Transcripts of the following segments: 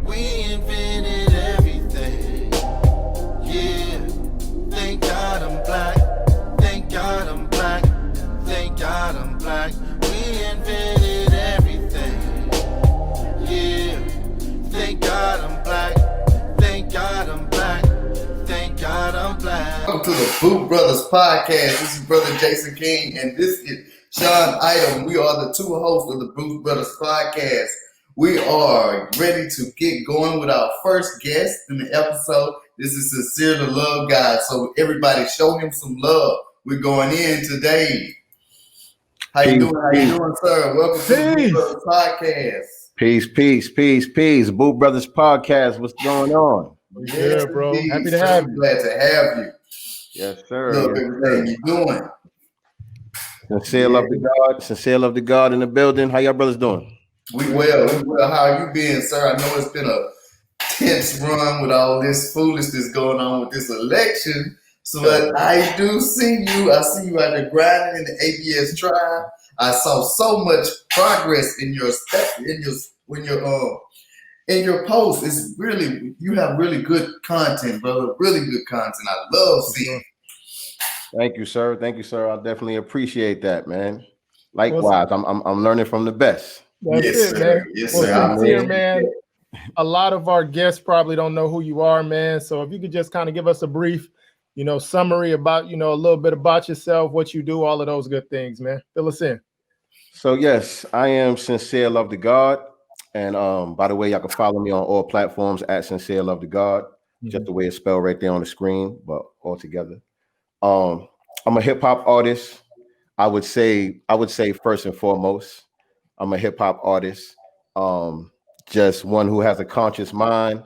We invented everything. Yeah. Thank God I'm black. Thank God I'm black. Thank God I'm black. We invented everything. Yeah. Thank God I'm black. Thank God I'm black. Thank God I'm black. Welcome to the Boot Brothas podcast. This is Brother Jason King, and this is Sean Item. We are the two hosts of the Boot Brothas podcast. We are ready to get going with our first guest in the episode. This is Sincere Luv Da God. So everybody show him some love. We're going in today. How you doing? How you doing, sir? Welcome to the Boot Brothers podcast. Peace. Boot Brothers podcast. What's going on? Yeah, bro. Indeed. Happy to have you. Glad to have you. Yes, sir. Love everything you're doing. Sincere Luv Da God. Sincere Luv Da God in the building. How y'all brothers doing? We well. How you been, sir? I know it's been a tense run with all this foolishness going on with this election. So I do see you. I see you out there grinding in the ABS tribe. I saw so much progress in your post. It's really, you have really good content, brother. Really good content. I love seeing it. Thank you, sir. I definitely appreciate that, man. Likewise, I'm learning from the best. That's yes, it, sir. man. Yes, well, sir. Sincere, man. A lot of our guests probably don't know who you are, man. So if you could just kind of give us a brief, summary about, a little bit about yourself, what you do, all of those good things, man. Fill us in. So yes, I am Sincere Luv Da God. And by the way, y'all can follow me on all platforms at Sincere Luv Da God. Just the way it's spelled right there on the screen, but all together. I'm a hip hop artist. I would say first and foremost, I'm a hip hop artist. Just one who has a conscious mind,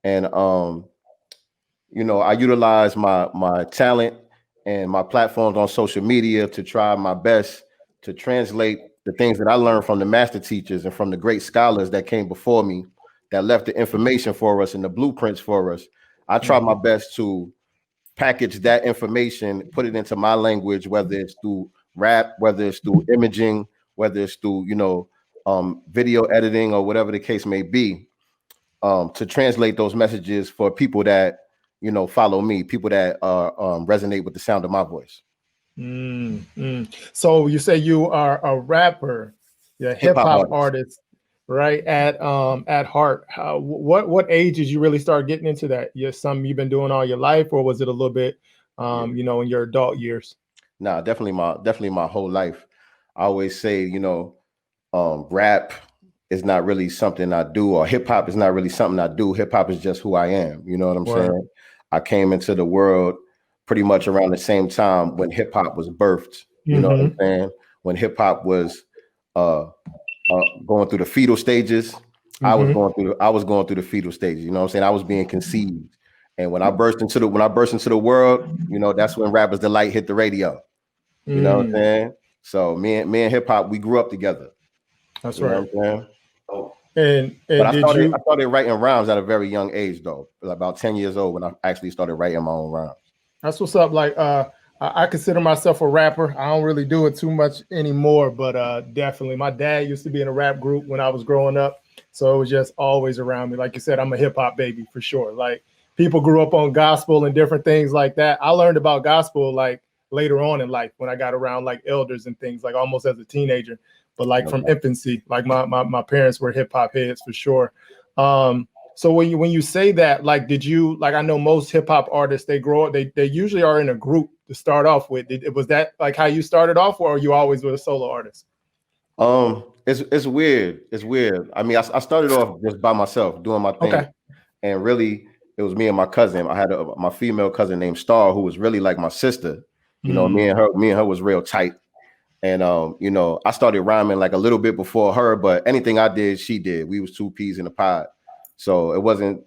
and I utilize my talent and my platforms on social media to try my best to translate the things that I learned from the master teachers and from the great scholars that came before me, that left the information for us and the blueprints for us. I try my best to package that information, put it into my language, whether it's through rap, whether it's through imaging, whether it's through, video editing or whatever the case may be, to translate those messages for people that, follow me, people that resonate with the sound of my voice. So you say you are a rapper, you're a hip hop artist, right? At heart. What age did you really start getting into that? Something you've been doing all your life, or was it a little bit, in your adult years? Nah, definitely my whole life. I always say, rap is not really something I do, or hip hop is not really something I do. Hip hop is just who I am. You know what I'm saying? I came into the world pretty much around the same time when hip hop was birthed. You know what I'm saying? When hip hop was going through the fetal stages, I was going through the fetal stages. You know what I'm saying? I was being conceived, and when I burst into the world, that's when Rappers Delight hit the radio. You know what I'm saying? So me and hip hop, we grew up together. That's right. Know what I'm saying? But I started writing rhymes at a very young age, though, about 10 years old when I actually started writing my own rhymes. That's what's up. Like, I consider myself a rapper. I don't really do it too much anymore, but definitely my dad used to be in a rap group when I was growing up. So it was just always around me. Like you said, I'm a hip hop baby for sure. Like, people grew up on gospel and different things like that. I learned about gospel like later on in life when I got around like elders and things, like almost as a teenager, but like from infancy, like my parents were hip hop heads for sure. So when you say that, like, did you, like, I know most hip hop artists, they grow up, they usually are in a group to start off with. Was that like how you started off, or are you always with a solo artist? It's weird. It's weird. I mean, I started off just by myself doing my thing, and really it was me and my cousin. I had my female cousin named Star, who was really like my sister. Me and her was real tight. And I started rhyming like a little bit before her, but anything I did, she did. We was two peas in a pod. So it wasn't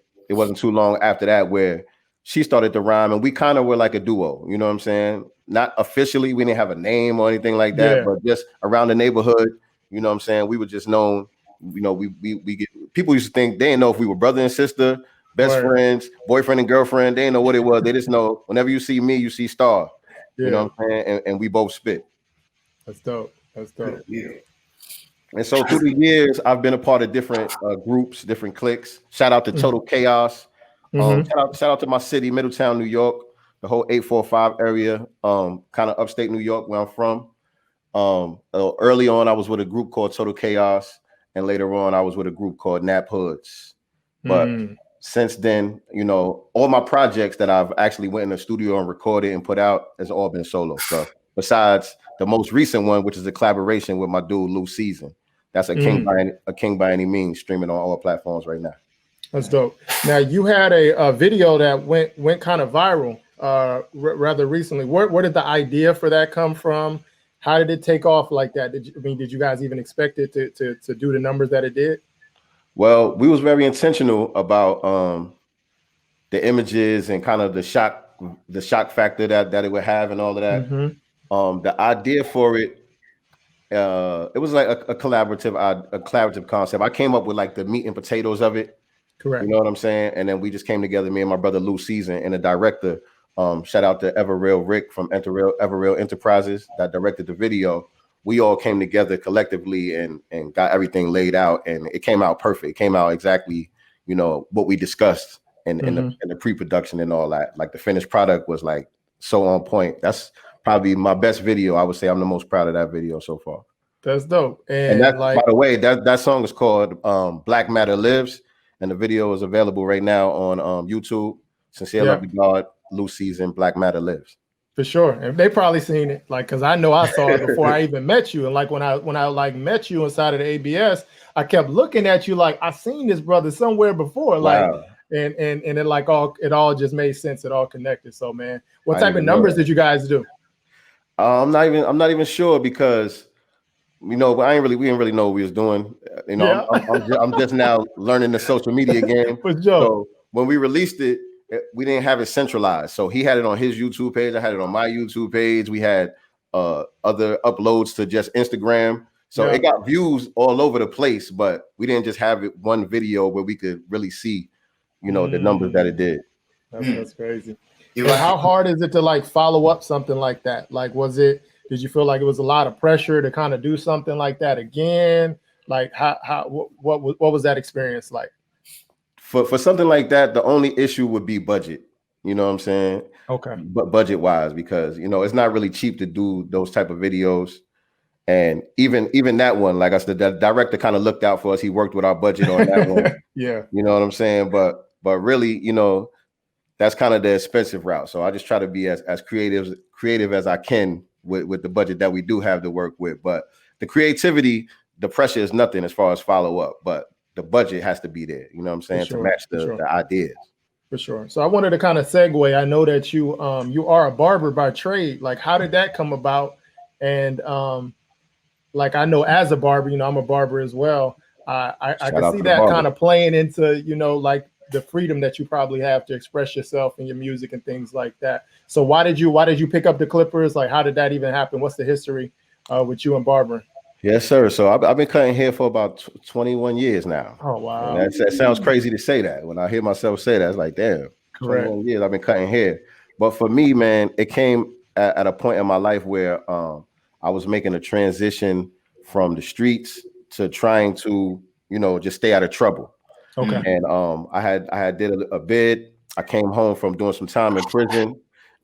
too long after that where she started to rhyme, and we kind of were like a duo. You know what I'm saying? Not officially, we didn't have a name or anything like that, but just around the neighborhood, you know what I'm saying? We were just known. We get, people used to think they didn't know if we were brother and sister, best friends, boyfriend and girlfriend. They didn't know what it was. They just know whenever you see me, you see Star. You know what I'm saying? And we both spit. That's dope. Yeah. And so through the years, I've been a part of different groups, different cliques. Shout out to Total Chaos. Shout out to my city, Middletown, New York, the whole 845 area, kind of upstate New York where I'm from. Early on, I was with a group called Total Chaos, and later on, I was with a group called Nap Hoods. But since then, you know, all my projects that I've actually went in the studio and recorded and put out has all been solo stuff. Besides the most recent one, which is a collaboration with my dude Lou Season. That's a king by any means, streaming on all platforms right now. That's dope. Now you had a video that went kind of viral rather recently. Where did the idea for that come from? How did it take off like that? Did you guys even expect it to do the numbers that it did? Well, we was very intentional about the images and kind of the shock factor that it would have and all of that. The idea for it, it was like a collaborative concept. I came up with like the meat and potatoes of it. Correct. You know what I'm saying? And then we just came together, me and my brother Lou Season, and the director. Shout out to Everreal Rick from Everreal Enterprises that directed the video. We all came together collectively and got everything laid out, and it came out perfect. It came out exactly, you know, what we discussed in the pre-production and all that. Like the finished product was like so on point. That's probably my best video. I would say I'm the most proud of that video so far. That's dope. And that, like, by the way, that song is called Black Matter Lives, and the video is available right now on YouTube. Sincere Luv Da God, Lou Season, Black Matter Lives. For sure. And they probably seen it, like, because I know I saw it before I even met you. And like when I like met you inside of the ABS, I kept looking at you like I seen this brother somewhere before. Wow. Like and it like it all just made sense. It all connected. So man, what type of numbers did you guys do? I'm not even sure because we didn't really know what we was doing. You know, I'm just now learning the social media game. For sure. So when we released it, we didn't have it centralized. So he had it on his YouTube page. I had it on my YouTube page. We had other uploads to just Instagram. So it got views all over the place, but we didn't just have it one video where we could really see, you know, the numbers that it did. That's crazy. How hard is it to like follow up something like that? Like, did you feel like it was a lot of pressure to kind of do something like that again? Like what was that experience like? For something like that, the only issue would be budget. You know what I'm saying? Okay. But budget wise, because you know it's not really cheap to do those type of videos. And even that one, like I said, the director kind of looked out for us. He worked with our budget on that one. Yeah. You know what I'm saying? But really, you know, that's kind of the expensive route. So I just try to be as creative as I can with the budget that we do have to work with. But the creativity, the pressure is nothing as far as follow up. But the budget has to be there, you know what I'm saying, to match the ideas. For sure. So I wanted to kind of segue. I know that you are a barber by trade. Like, how did that come about? And like I know as a barber, you know, I'm a barber as well. I can see that kind of playing into, you know, like the freedom that you probably have to express yourself in your music and things like that. So why did you pick up the clippers? Like, how did that even happen? What's the history with you and barbering? Yes, sir. So I've been cutting hair for about 21 years now. Oh, wow. That sounds crazy to say that. When I hear myself say that, it's like, damn, correct. 21 years I've been cutting hair. But for me, man, it came at a point in my life where I was making a transition from the streets to trying to, you know, just stay out of trouble. Okay. And I had did a bid. I came home from doing some time in prison.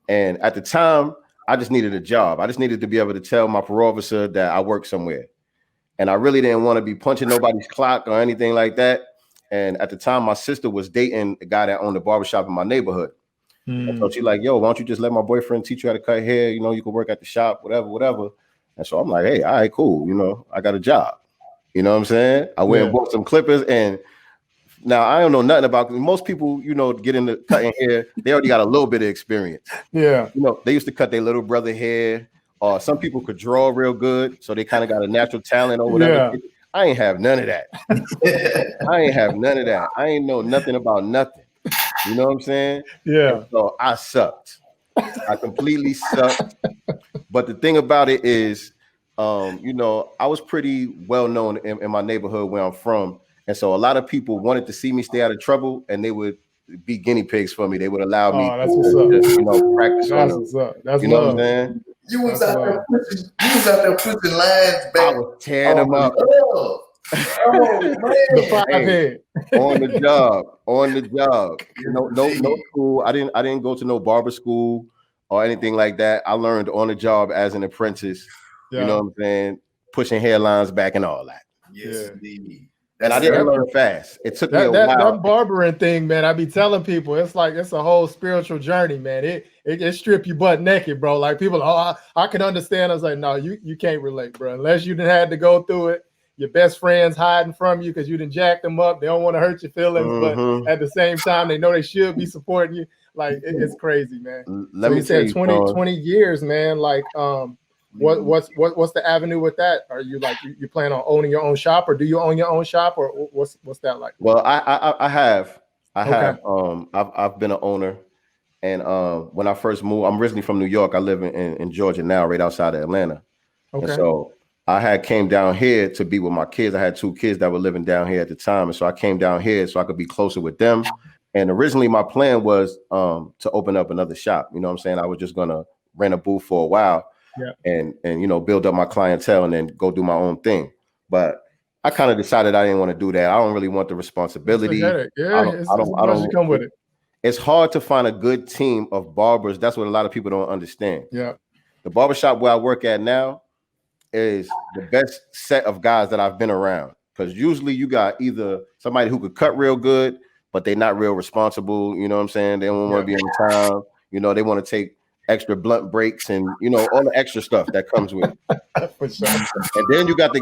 And at the time, I just needed a job. I just needed to be able to tell my parole officer that I work somewhere. And I really didn't want to be punching nobody's clock or anything like that. And at the time, my sister was dating a guy that owned a barbershop in my neighborhood. And so she's like, yo, why don't you just let my boyfriend teach you how to cut hair? You know, you can work at the shop, whatever. And so I'm like, hey, all right, cool. You know, I got a job. You know what I'm saying? I went and bought some clippers. And now I don't know nothing about, most people, you know, get into cutting hair. They already got a little bit of experience. Yeah. You know, they used to cut their little brother hair. Some people could draw real good, so they kind of got a natural talent or whatever. Yeah. I ain't have none of that. I ain't know nothing about nothing. You know what I'm saying? Yeah. And so I sucked. I completely sucked. But the thing about it is, you know, I was pretty well known in my neighborhood where I'm from. And so a lot of people wanted to see me stay out of trouble, and they would be guiney pigs for me. They would allow me to just, you know, practice on them. That's you know love. what I'm saying? You was That's out there love. pushing lines I back. was tearing them up. Oh The man. five Hey, head. on the job, on the job. No Indeed. school. I didn't go to no barber school or anything like that. I learned on the job as an apprentice. You know Yeah. what I'm saying? Pushing hairlines back and all that. Yes, Yeah. indeed. And I That's didn't That learn fast. It took me a that while. barbering thing, man. I be telling people it's like it's a whole spiritual journey, man. It strip you butt naked, bro. Like people, I can understand. I was like, no, you can't relate, bro. Unless you didn't had to go through it. Your best friends hiding from you because you didn't jack them up. They don't want to hurt your feelings, but Mm-hmm. at the same time, they know they should be supporting you. Like it's crazy, man. Let So me you tell said you, 20 Sean. 20 years, man. Like what's the avenue with that? Are you like you plan on owning your own shop, or do you own your own shop, or what's that like? Well, I have Okay. I've been an owner, and when I first moved, I'm originally from New York. I live in Georgia now, right outside of Atlanta, and Okay. so I had came down here to be with my kids. I had 2 kids that were living down here at the time, and so I came down here so I could be closer with them. And originally, my plan was to open up another shop. You know what I'm saying? I was just gonna rent a booth for a while, Yeah. and build up my clientele and then go do my own thing. But I kind of decided I didn't want to do that. I don't really want the It's a responsibility. headache. Yeah, it's a I bunch to don't. come with it. It's hard to find a good team of barbers. That's what a lot of people don't understand. Yeah. The barbershop where I work at now is the best set of guys that I've been around. Because usually you got either somebody who could cut real good, but they're not real responsible. You know what I'm saying? They don't want to be in town. They want to take extra blunt breaks and all the extra stuff that comes with it. For sure. And then you got the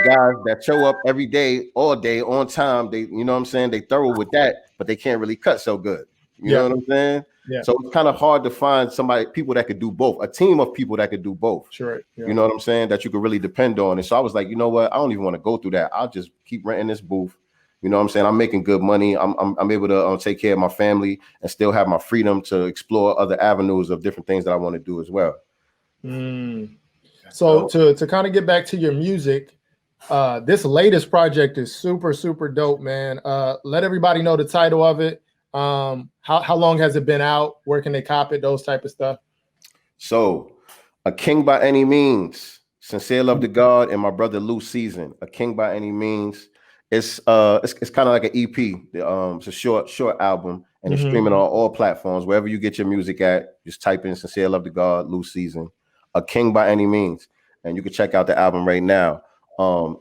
guys that show up every day, all day, on time. They, you know what I'm saying? They thorough with that, but they can't really cut so good. You know Yeah. what I'm saying? Yeah. So it's kind of hard to find people that could do both, a team of people that could do both. Sure. Yeah. You know what I'm saying? That you could really depend on. And so I was like, you know what? I don't even want to go through that. I'll just keep renting this booth. You know what I'm saying? I'm making good money. I'm able to take care of my family and still have my freedom to explore other avenues of different things that I want to do as well. So to kind of get back to your music, this latest project is super, super dope, man. Let everybody know the title of it. How long has it been out? Where can they cop it? Those type of stuff. So, A King by Any Means, Sincere Luv Da God, and my brother Lou Season. A King by Any Means. It's kind of like an EP. It's a short album, and it's streaming on all platforms. Wherever you get your music at, just type in Sincere Luv Da God, Lou Season, A King by Any Means, and you can check out the album right now.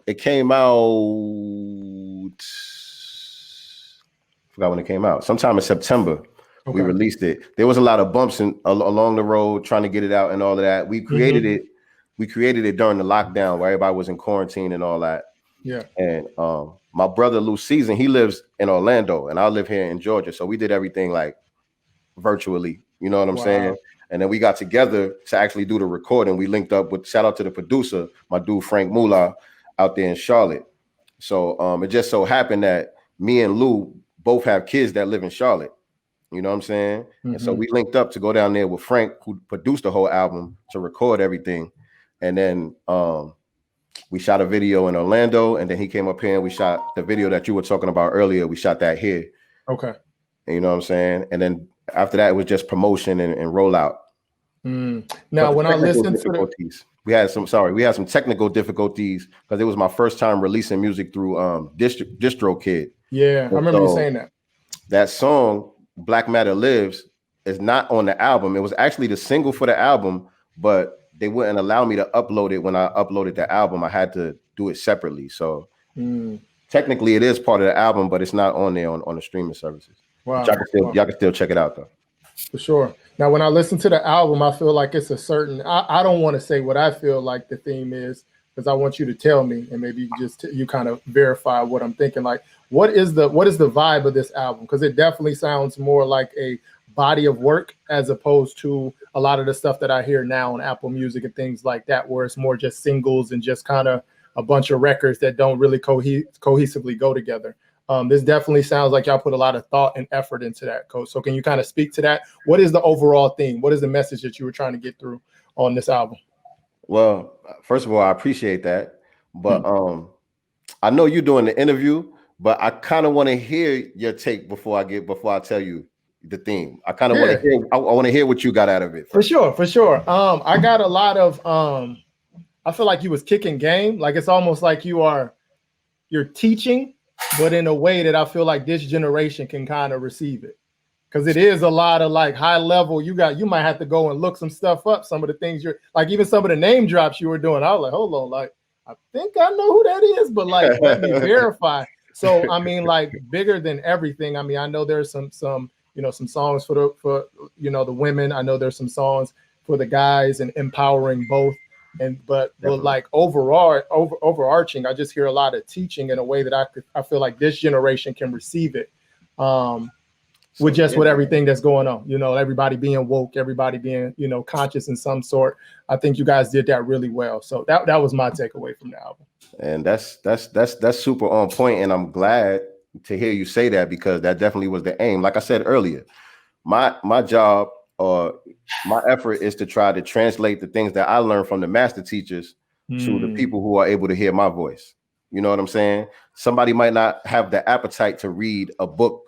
It came out. I forgot when it came out. Sometime in September. Okay. We released it. There was a lot of bumps along the road trying to get it out and all of that. We created it. We created it during the lockdown where everybody was in quarantine and all that. Yeah. And my brother Lou Season, he lives in Orlando and I live here in Georgia. So we did everything like virtually. You know what I'm saying? And then we got together to actually do the recording. We linked up with, shout out to the producer, my dude Frank Moolah out there in Charlotte. So it just so happened that me and Lou both have kids that live in Charlotte. You know what I'm saying? And so we linked up to go down there with Frank, who produced the whole album, to record everything. And then we shot a video in Orlando, and then he came up here and we shot the video that you were talking about earlier. We shot that here. Okay. And you know what I'm saying? And then after that, it was just promotion and rollout. Now, when I listened to we had some technical difficulties because it was my first time releasing music through DistroKid. Yeah, I remember you saying that. That song, Black Matter Lives, is not on the album. It was actually the single for the album, but they wouldn't allow me to upload it when I uploaded the album. I had to do it separately. So technically it is part of the album, but it's not on there on the streaming services. Wow. Y'all can still check it out though. For sure. Now, when I listen to the album, I feel like it's a certain, I don't want to say what I feel like the theme is, because I want you to tell me, and maybe you just you kind of verify what I'm thinking. Like, what is the vibe of this album? Because it definitely sounds more like a body of work as opposed to a lot of the stuff that I hear now on Apple Music and things like that, where it's more just singles and just kind of a bunch of records that don't really cohesively go together. This definitely sounds like y'all put a lot of thought and effort into that, Coach. So can you kind of speak to that? What is the overall theme? What is the message that you were trying to get through on this album? Well, first of all, I appreciate that. But I know you're doing the interview, but I kind of want to hear your take before I tell you the theme. I kind of want to hear. I want to hear what you got out of it. First. For sure. I got a lot of. I feel like you was kicking game. Like it's almost like you're teaching, but in a way that I feel like this generation can kind of receive it. Because it is a lot of like high level. You might have to go and look some stuff up. Some of the things you're like, even some of the name drops you were doing. I was like, hold on, like I think I know who that is, but like let me verify. So I mean, like bigger than everything. I mean, I know there's some some songs for the women. I know there's some songs for the guys and empowering both. But like overarching, I just hear a lot of teaching in a way that I feel like this generation can receive it. With everything that's going on, everybody being woke, everybody being, conscious in some sort. I think you guys did that really well. So that was my takeaway from the album. And that's super on point. And I'm glad to hear you say that, because that definitely was the aim. Like I said earlier, my job or my effort is to try to translate the things that I learned from the master teachers to the people who are able to hear my voice. You know what I'm saying? Somebody might not have the appetite to read a book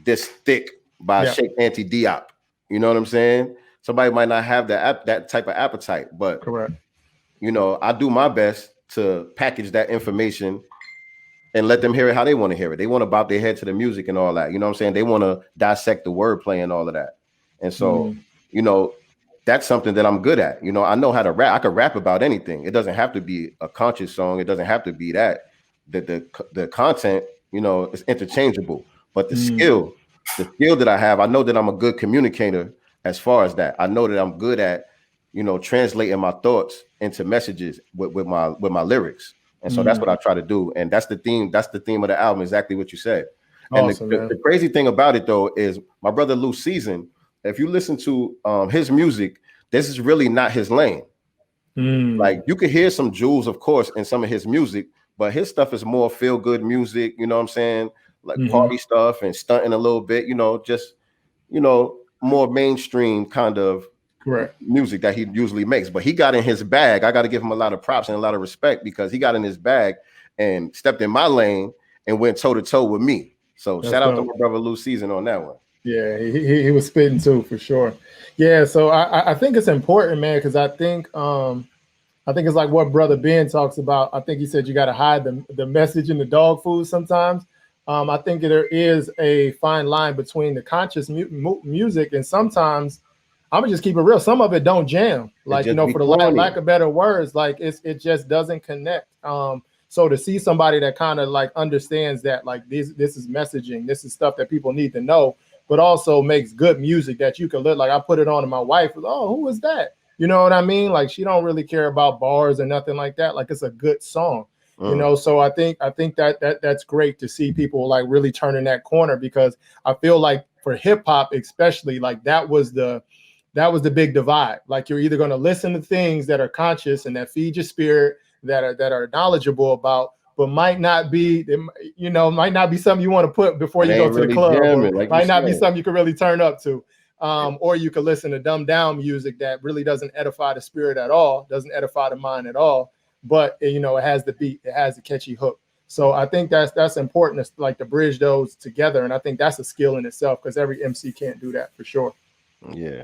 this thick by Sheikh Anti Diop. You know what I'm saying? Somebody might not have that type of appetite, but correct. I do my best to package that information and let them hear it how they want to hear it. They want to bob their head to the music and all that. You know what I'm saying? They want to dissect the wordplay and all of that. And so, that's something that I'm good at. I know how to rap. I could rap about anything. It doesn't have to be a conscious song. It doesn't have to be that. The content, is interchangeable. But the skill that I have, I know that I'm a good communicator as far as that. I know that I'm good at, translating my thoughts into messages with my lyrics. And so that's what I try to do. And that's the theme. That's the theme of the album. Exactly what you said. Awesome, and the crazy thing about it, though, is my brother Lou Season, if you listen to his music, this is really not his lane. Like you could hear some jewels, of course, in some of his music, but his stuff is more feel good music. You know what I'm saying? Like party stuff and stunting a little bit, just, more mainstream kind of music that he usually makes. But he got in his bag. I got to give him a lot of props and a lot of respect, because he got in his bag and stepped in my lane and went toe to toe with me. So shout out to my brother Lou Season on that one. Yeah, he was spitting too, for sure. Yeah, so I think it's important, man, because I think it's like what Brother Ben talks about. I think he said you got to hide the message in the dog food sometimes. I think there is a fine line between the conscious music, and sometimes I'm gonna just keep it real. Some of it don't jam, like for the lack of better words, like it just doesn't connect. So to see somebody that kind of like understands that, like this is messaging, this is stuff that people need to know, but also makes good music that you can look like. I put it on and my wife was, oh, who is that? You know what I mean? Like she don't really care about bars or nothing like that. Like it's a good song. So I think that's great to see people like really turning that corner, because I feel like for hip hop especially, like that was the big divide. Like you're either going to listen to things that are conscious and that feed your spirit, that are knowledgeable about, but might not be something you want to put before you go to the club, or might not be something you can really turn up to. Or you could listen to dumbed down music that really doesn't edify the spirit at all, doesn't edify the mind at all. But it has the beat, it has the catchy hook. So I think that's important, to like to bridge those together. And I think that's a skill in itself, because every MC can't do that, for sure. Yeah,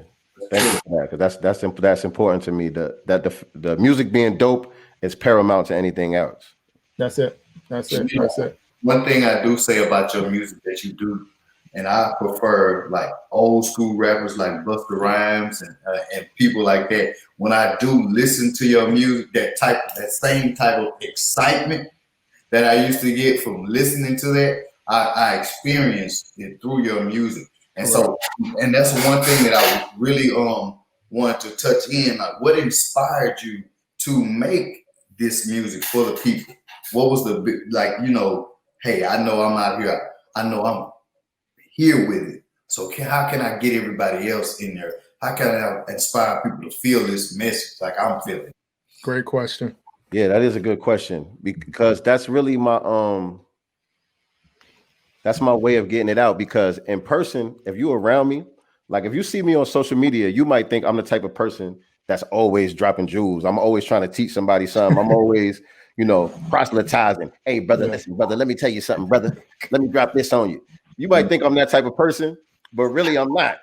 thank you for that, because that's important to me. The music being dope is paramount to anything else. That's it. One thing I do say about your music that you do, and I prefer like old school rappers like Busta Rhymes and people like that. When I do listen to your music, that same type of excitement that I used to get from listening to that, I experienced it through your music. And so, and that's one thing that I really wanted to touch in. Like, what inspired you to make this music for the people? What was the hey, I know I'm out here. I know I'm here with it. So how can I get everybody else in there? How can I inspire people to feel this message like I'm feeling? Great question. Yeah, that is a good question, because that's really my that's my way of getting it out. Because in person, if you're around me, like if you see me on social media, you might think I'm the type of person that's always dropping jewels. I'm always trying to teach somebody something. I'm always, proselytizing. Hey, brother, listen, brother, let me tell you something, brother. Let me drop this on you. You might think I'm that type of person, but really I'm not.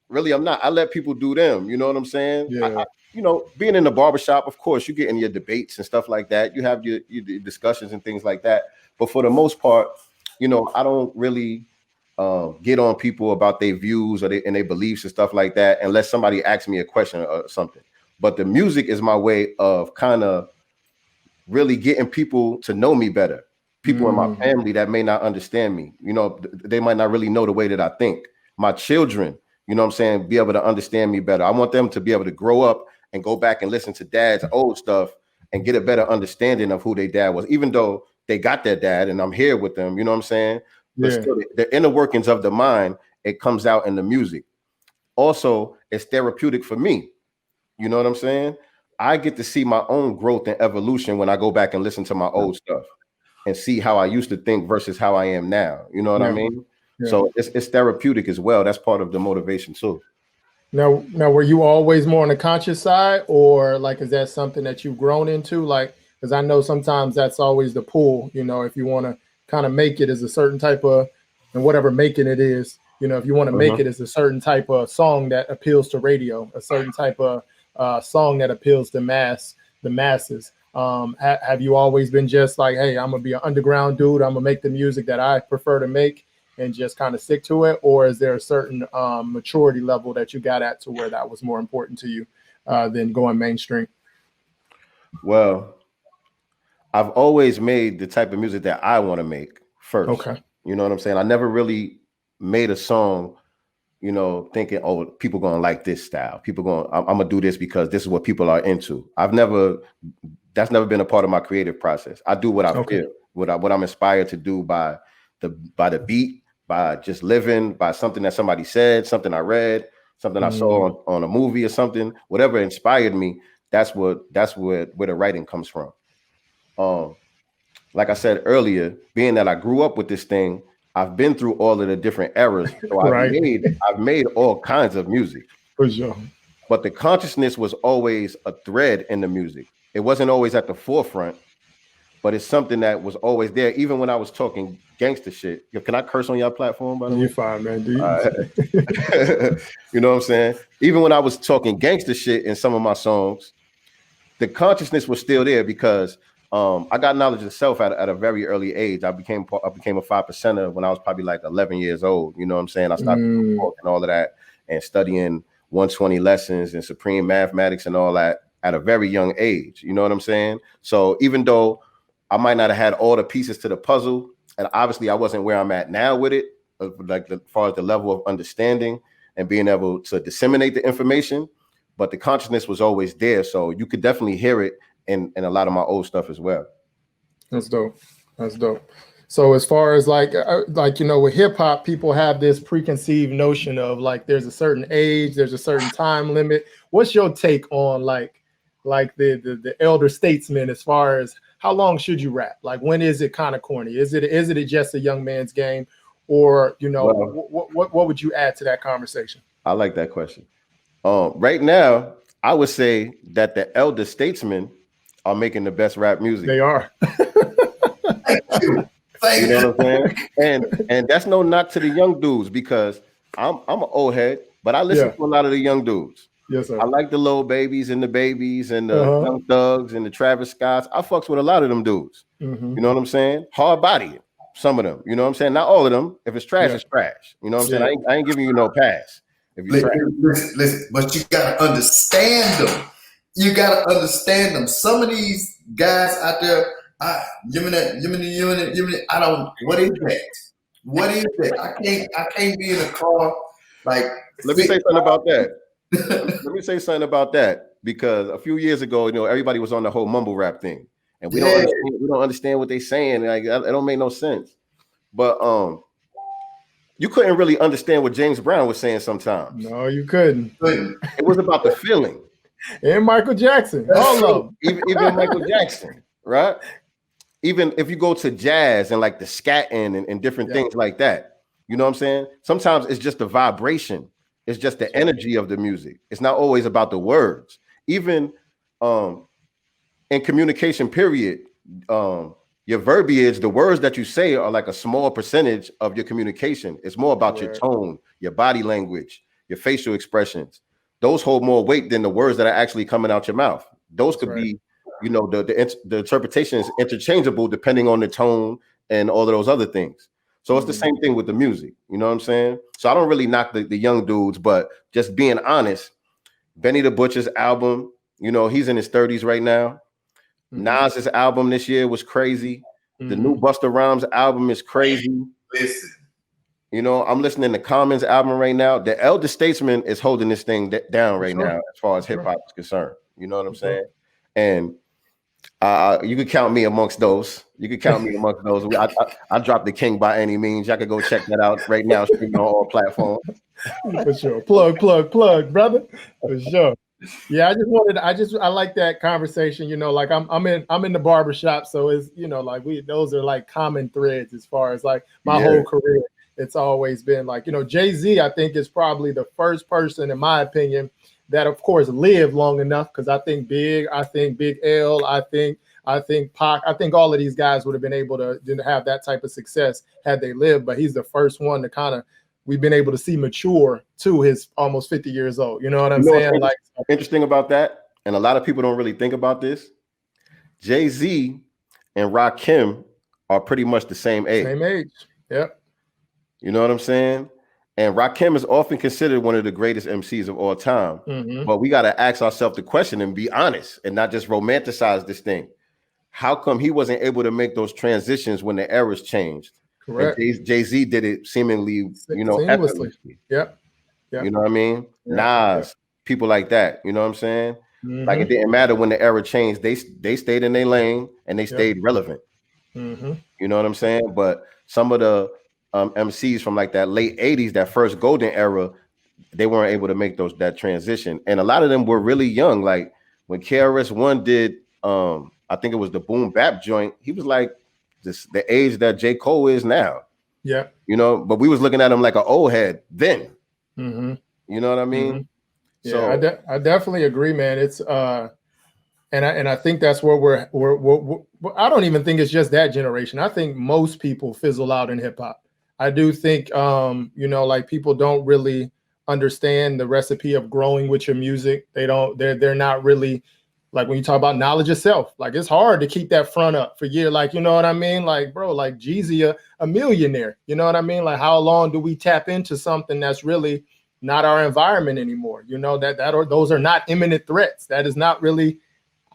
Really, I'm not. I let people do them. You know what I'm saying? Yeah. Being in the barbershop, of course, you get in your debates and stuff like that. You have your discussions and things like that. But for the most part, I don't really get on people about their views and their beliefs and stuff like that unless somebody asks me a question or something. But the music is my way of kind of really getting people to know me better. People in my family that may not understand me, they might not really know the way that I think. My children, you know what I'm saying, be able to understand me better. I want them to be able to grow up and go back and listen to dad's old stuff and get a better understanding of who their dad was, even though they got their dad and I'm here with them, you know what I'm saying? But still, the inner workings of the mind, it comes out in the music. Also, it's therapeutic for me. You know what I'm saying? I get to see my own growth and evolution when I go back and listen to my old stuff and see how I used to think versus how I am now. You know what I mean? Yeah. So it's therapeutic as well. That's part of the motivation too. Now, were you always more on the conscious side, or like, is that something that you've grown into? Like, because I know sometimes that's always the pull, if you want to kind of make it as a certain type of, and whatever making it is, if you want to make it as a certain type of song that appeals to radio, a certain type of song that appeals to the masses. Have you always been just like, hey, I'm gonna be an underground dude, I'm gonna make the music that I prefer to make and just kind of stick to it? Or is there a certain maturity level that you got at to where that was more important to you than going mainstream? Well, I've always made the type of music that I want to make first. Okay. You know what I'm saying? I never really made a song, thinking, oh, people gonna like this style. I'm gonna do this because this is what people are into. That's never been a part of my creative process. I do what I feel, what I'm inspired to do by the beat, by just living, by something that somebody said, something I read, something I saw on a movie or something, whatever inspired me. That's where the writing comes from. Like I said earlier, being that I grew up with this thing, I've been through all of the different eras. So I've made all kinds of music. For sure. But the consciousness was always a thread in the music. It wasn't always at the forefront, but it's something that was always there. Even when I was talking gangster shit. Can I curse on your platform, by the way? You're fine, man. You know what I'm saying? Even when I was talking gangster shit in some of my songs, the consciousness was still there because I got knowledge of self at a very early age. I became a 5%er when I was probably like 11 years old. You know what I'm saying? I started and all of that and studying 120 lessons and supreme mathematics and all that at a very young age. You know what I'm saying? So even though I might not have had all the pieces to the puzzle, and obviously I wasn't where I'm at now with it, as far as the level of understanding and being able to disseminate the information, but the consciousness was always there. So you could definitely hear it in a lot of my old stuff as well. That's dope. So as far as like with hip hop, people have this preconceived notion of like there's a certain age, there's a certain time limit. What's your take on like the elder statesmen as far as how long should you rap? Like when is it kind of corny? Is it just a young man's game, or what would you add to that conversation? I like that question. Right now, I would say that the elder statesmen are making the best rap music. They are. You know what I'm saying? And that's no knock to the young dudes because I'm an old head, but I listen to a lot of the young dudes. Yes, sir. I like the Lil Babies and the Babies and the Young Thugs and the Travis Scotts. I fucks with a lot of them dudes. You know what I'm saying? Hard body, some of them. You know what I'm saying? Not all of them. If it's trash, it's trash. You know what I'm saying? I ain't giving you no pass. If you listen, but you gotta understand them. You gotta understand them. Some of these guys out there, I don't. What is that? What is that? I can't be in a car like. Let me say something about that. Let me say something about that because a few years ago, everybody was on the whole mumble rap thing, and we don't understand what they're saying. Like it don't make no sense. But you couldn't really understand what James Brown was saying sometimes. No, you couldn't. It was about the feeling. And Michael Jackson, all of them. Even Michael Jackson, right? Even if you go to jazz and like the scatting and different things like that, you know what I'm saying? Sometimes it's just the vibration. It's just the energy of the music. It's not always about the words. Even in communication, period, your verbiage, the words that you say are like a small percentage of your communication. It's more about your tone, your body language, your facial expressions. Those hold more weight than the words that are actually coming out your mouth. Those could be, you know, the interpretation is interchangeable depending on the tone and all of those other things. So it's the same thing with the music. You know what I'm saying? So I don't really knock the young dudes, but just being honest, Benny the Butcher's album, you know, he's in his 30s right now. Nas's album this year was crazy. The new Busta Rhymes album is crazy. Listen, you know, I'm listening to Common's album right now. The Elder Statesman is holding this thing down right now as far as hip hop is concerned. You know what I'm saying? And you could count me amongst those. You could count me amongst those. I dropped the king by any means. Y'all could go check that out right now, streaming on all platforms. For sure. Plug, brother. For sure. Yeah, I like that conversation. You know, like I'm in the barber shop, so it's, you know, like those are like common threads as far as like my whole career. It's always been like, you know, Jay-Z, I think, is probably the first person, in my opinion, that of course lived long enough, because I think Big L, I think Pac, I think all of these guys would have been able to have that type of success had they lived, but he's the first one to kind of we've been able to see mature to his almost 50 years old. You know what I'm saying? Like, interesting about that, and a lot of people don't really think about this. Jay-Z and Rakim are pretty much the same age. Same age. Yep. You know what I'm saying? And Rakim is often considered one of the greatest MCs of all time. But we got to ask ourselves the question and be honest and not just romanticize this thing. How come he wasn't able to make those transitions when the eras changed? Correct. Jay-Z did it seemingly, you know, effortlessly. Yep. You know what I mean? Nas, people like that. You know what I'm saying? Like it didn't matter when the era changed. They stayed in their lane and they stayed relevant. You know what I'm saying? But some of the MCs from like that late 80s, that first golden era, they weren't able to make that transition. And a lot of them were really young. Like when KRS-One did, I think it was the Boom Bap joint, he was like the age that J. Cole is now. Yeah. You know, but we was looking at him like an old head then. You know what I mean? Yeah, so I definitely agree, man. It's and I think that's where we're I don't even think it's just that generation. I think most people fizzle out in hip hop. I do think you know, like people don't really understand the recipe of growing with your music. They're not really, like when you talk about knowledge of self, like it's hard to keep that front up for years. Like, you know what I mean? Like, bro, like Jeezy, a millionaire, you know what I mean? Like how long do we tap into something that's really not our environment anymore? You know, those are not imminent threats. That is not really,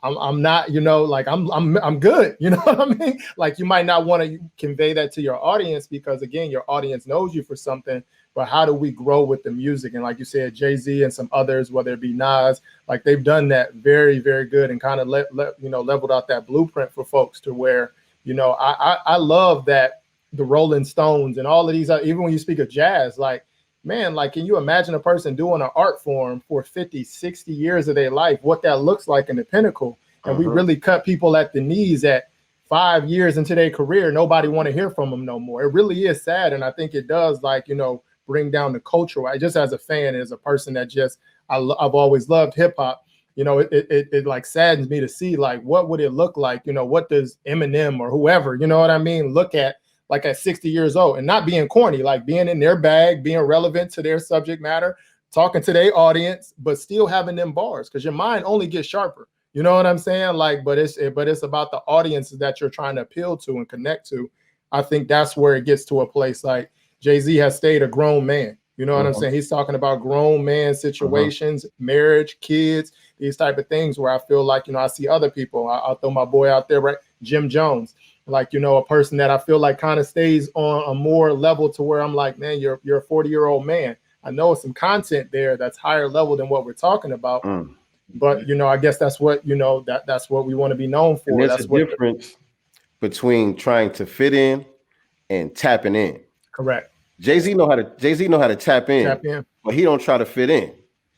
I'm not, you know, like I'm good. You know what I mean? Like you might not want to convey that to your audience because again, your audience knows you for something, but how do we grow with the music? And like you said, Jay-Z and some others, whether it be Nas, like they've done that very, very good and kind of leveled out that blueprint for folks to where, you know, I love that the Rolling Stones and all of these, even when you speak of jazz, like, man, like, can you imagine a person doing an art form for 50, 60 years of their life, what that looks like in the pinnacle? And we really cut people at the knees at 5 years into their career. Nobody want to hear from them no more. It really is sad. And I think it does, like, you know, bring down the culture. I just, as a fan, as a person that just, I've always loved hip hop, you know, it like saddens me to see, like, what would it look like? You know, what does Eminem or whoever, you know what I mean, look at, like at 60 years old, and not being corny, like being in their bag, being relevant to their subject matter, talking to their audience, but still having them bars, because your mind only gets sharper. You know what I'm saying? Like, but it's about the audiences that you're trying to appeal to and connect to. I think that's where it gets to a place like Jay-Z has stayed a grown man. You know what I'm saying? He's talking about grown man situations, marriage, kids, these type of things where I feel like, you know, I see other people. I'll throw my boy out there, right? Jim Jones. Like, you know, a person that I feel like kind of stays on a more level to where I'm like, man, you're a 40-year-old man. I know some content there that's higher level than what we're talking about. But, you know, I guess that's what, you know, that's what we want to be known for. And that's a difference between trying to fit in and tapping in. Correct. Jay-Z know how to tap in, but he don't try to fit in.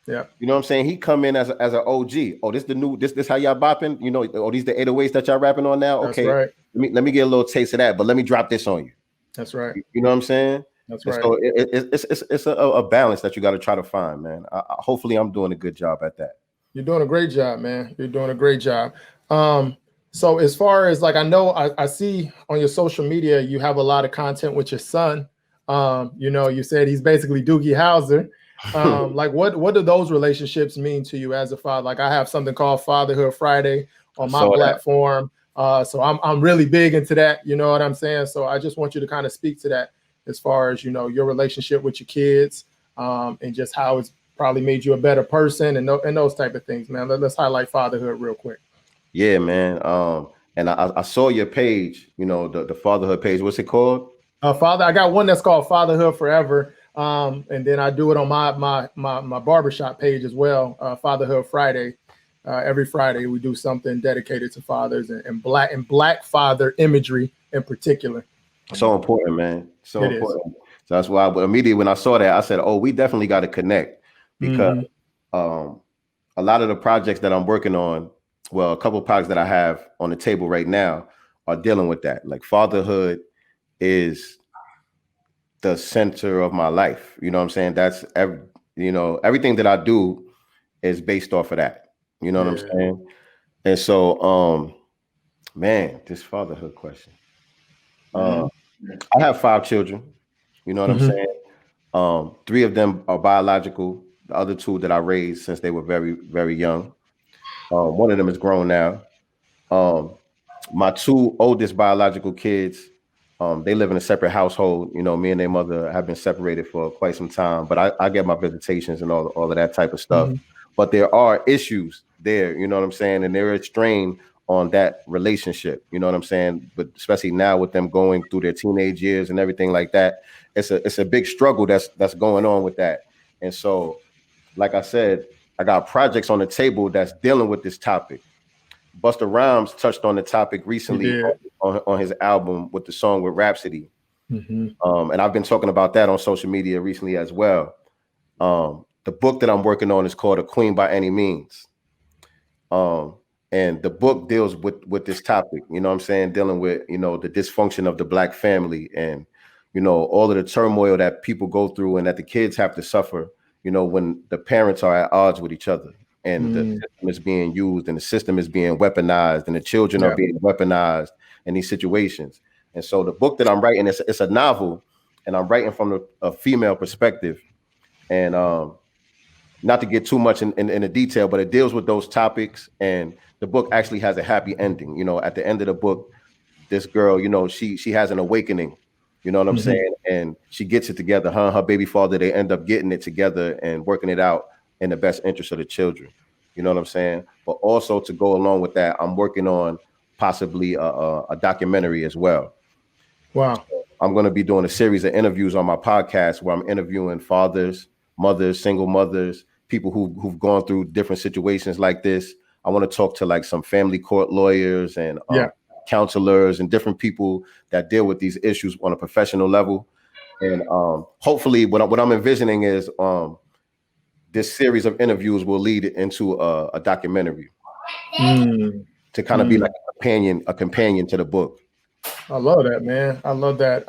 Yeah. You know what I'm saying? He come in as an OG. Oh, this how y'all bopping? You know, oh, these the 808s that y'all rapping on now? Okay. That's right. Let me get a little taste of that, but let me drop this on you. That's right. You know what I'm saying? That's right. So it's a balance that you got to try to find, man. Hopefully I'm doing a good job at that. You're doing a great job, man. You're doing a great job. So as far as like, I know I see on your social media, you have a lot of content with your son. You said he's basically Doogie Howser. Like what do those relationships mean to you as a father? Like I have something called Fatherhood Friday on my So that. platform. So I'm really big into that. You know what I'm saying? So I just want you to kind of speak to that as far as, your relationship with your kids, and just how it's probably made you a better person and those type of things, man. Let's highlight fatherhood real quick. Yeah, man. And I saw your page, the fatherhood page. What's it called? Father, I got one that's called Fatherhood Forever. And then I do it on my barbershop page as well. Fatherhood Friday. Every Friday we do something dedicated to fathers and black father imagery in particular. So important, man. So It is. important. So that's why immediately when I saw that, I said, "Oh, we definitely got to connect," because Mhm. a lot of the projects that I'm working on, well, a couple of projects that I have on the table right now are dealing with that. Like fatherhood is the center of my life. You know what I'm saying? That's everything that I do is based off of that. You know what I'm Yeah. saying? And so, man, this fatherhood question. I have 5 children. You know what I'm Mhm. saying? 3 of them are biological. The other 2 that I raised since they were very, very young. One of them is grown now. Um, my 2 oldest biological kids, they live in a separate household. Me and their mother have been separated for quite some time, but I get my visitations and all of that type of stuff. Mhm. But there are issues there, you know what I'm saying? And there is strain on that relationship, you know what I'm saying? But especially now with them going through their teenage years and everything like that, it's a big struggle that's going on with that. And so, like I said, I got projects on the table that's dealing with this topic. Busta Rhymes touched on the topic You recently did. on his album with the song with Rhapsody. Mhm. And I've been talking about that on social media recently as well. The book that I'm working on is called A Queen by Any Means. Um, and the book deals with this topic, you know what I'm saying, dealing with, the dysfunction of the Black family and, all of the turmoil that people go through and that the kids have to suffer, when the parents are at odds with each other and the Mm. system is being used and the system is being weaponized and the children are Yeah. being weaponized in these situations. And so the book that I'm writing, it's a novel and I'm writing from a female perspective. And not to get too much in the detail, but it deals with those topics. And the book actually has a happy ending. At the end of the book, this girl, she has an awakening. You know what I'm Mhm. saying? And she gets it together. Her baby father, they end up getting it together and working it out in the best interest of the children. You know what I'm saying? But also to go along with that, I'm working on possibly a documentary as well. Wow. I'm going to be doing a series of interviews on my podcast where I'm interviewing fathers, mothers, single mothers, people who've gone through different situations like this. I want to talk to like some family court lawyers and Yeah. counselors and different people that deal with these issues on a professional level. And hopefully, what I'm envisioning is this series of interviews will lead into a documentary Mm. to kind of be Mm. like a companion to the book. I love that, man. I love that.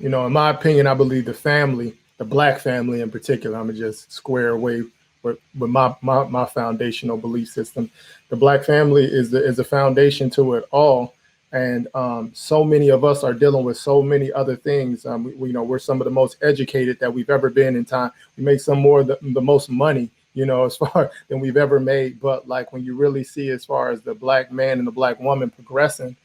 In my opinion, I believe the family, the Black family in particular, I'm gonna just square away with my foundational belief system. The Black family is the foundation to it all. And so many of us are dealing with so many other things. We're some of the most educated that we've ever been in time. We make some more the most money, as far than we've ever made. But like when you really see as far as the Black man and the Black woman progressing,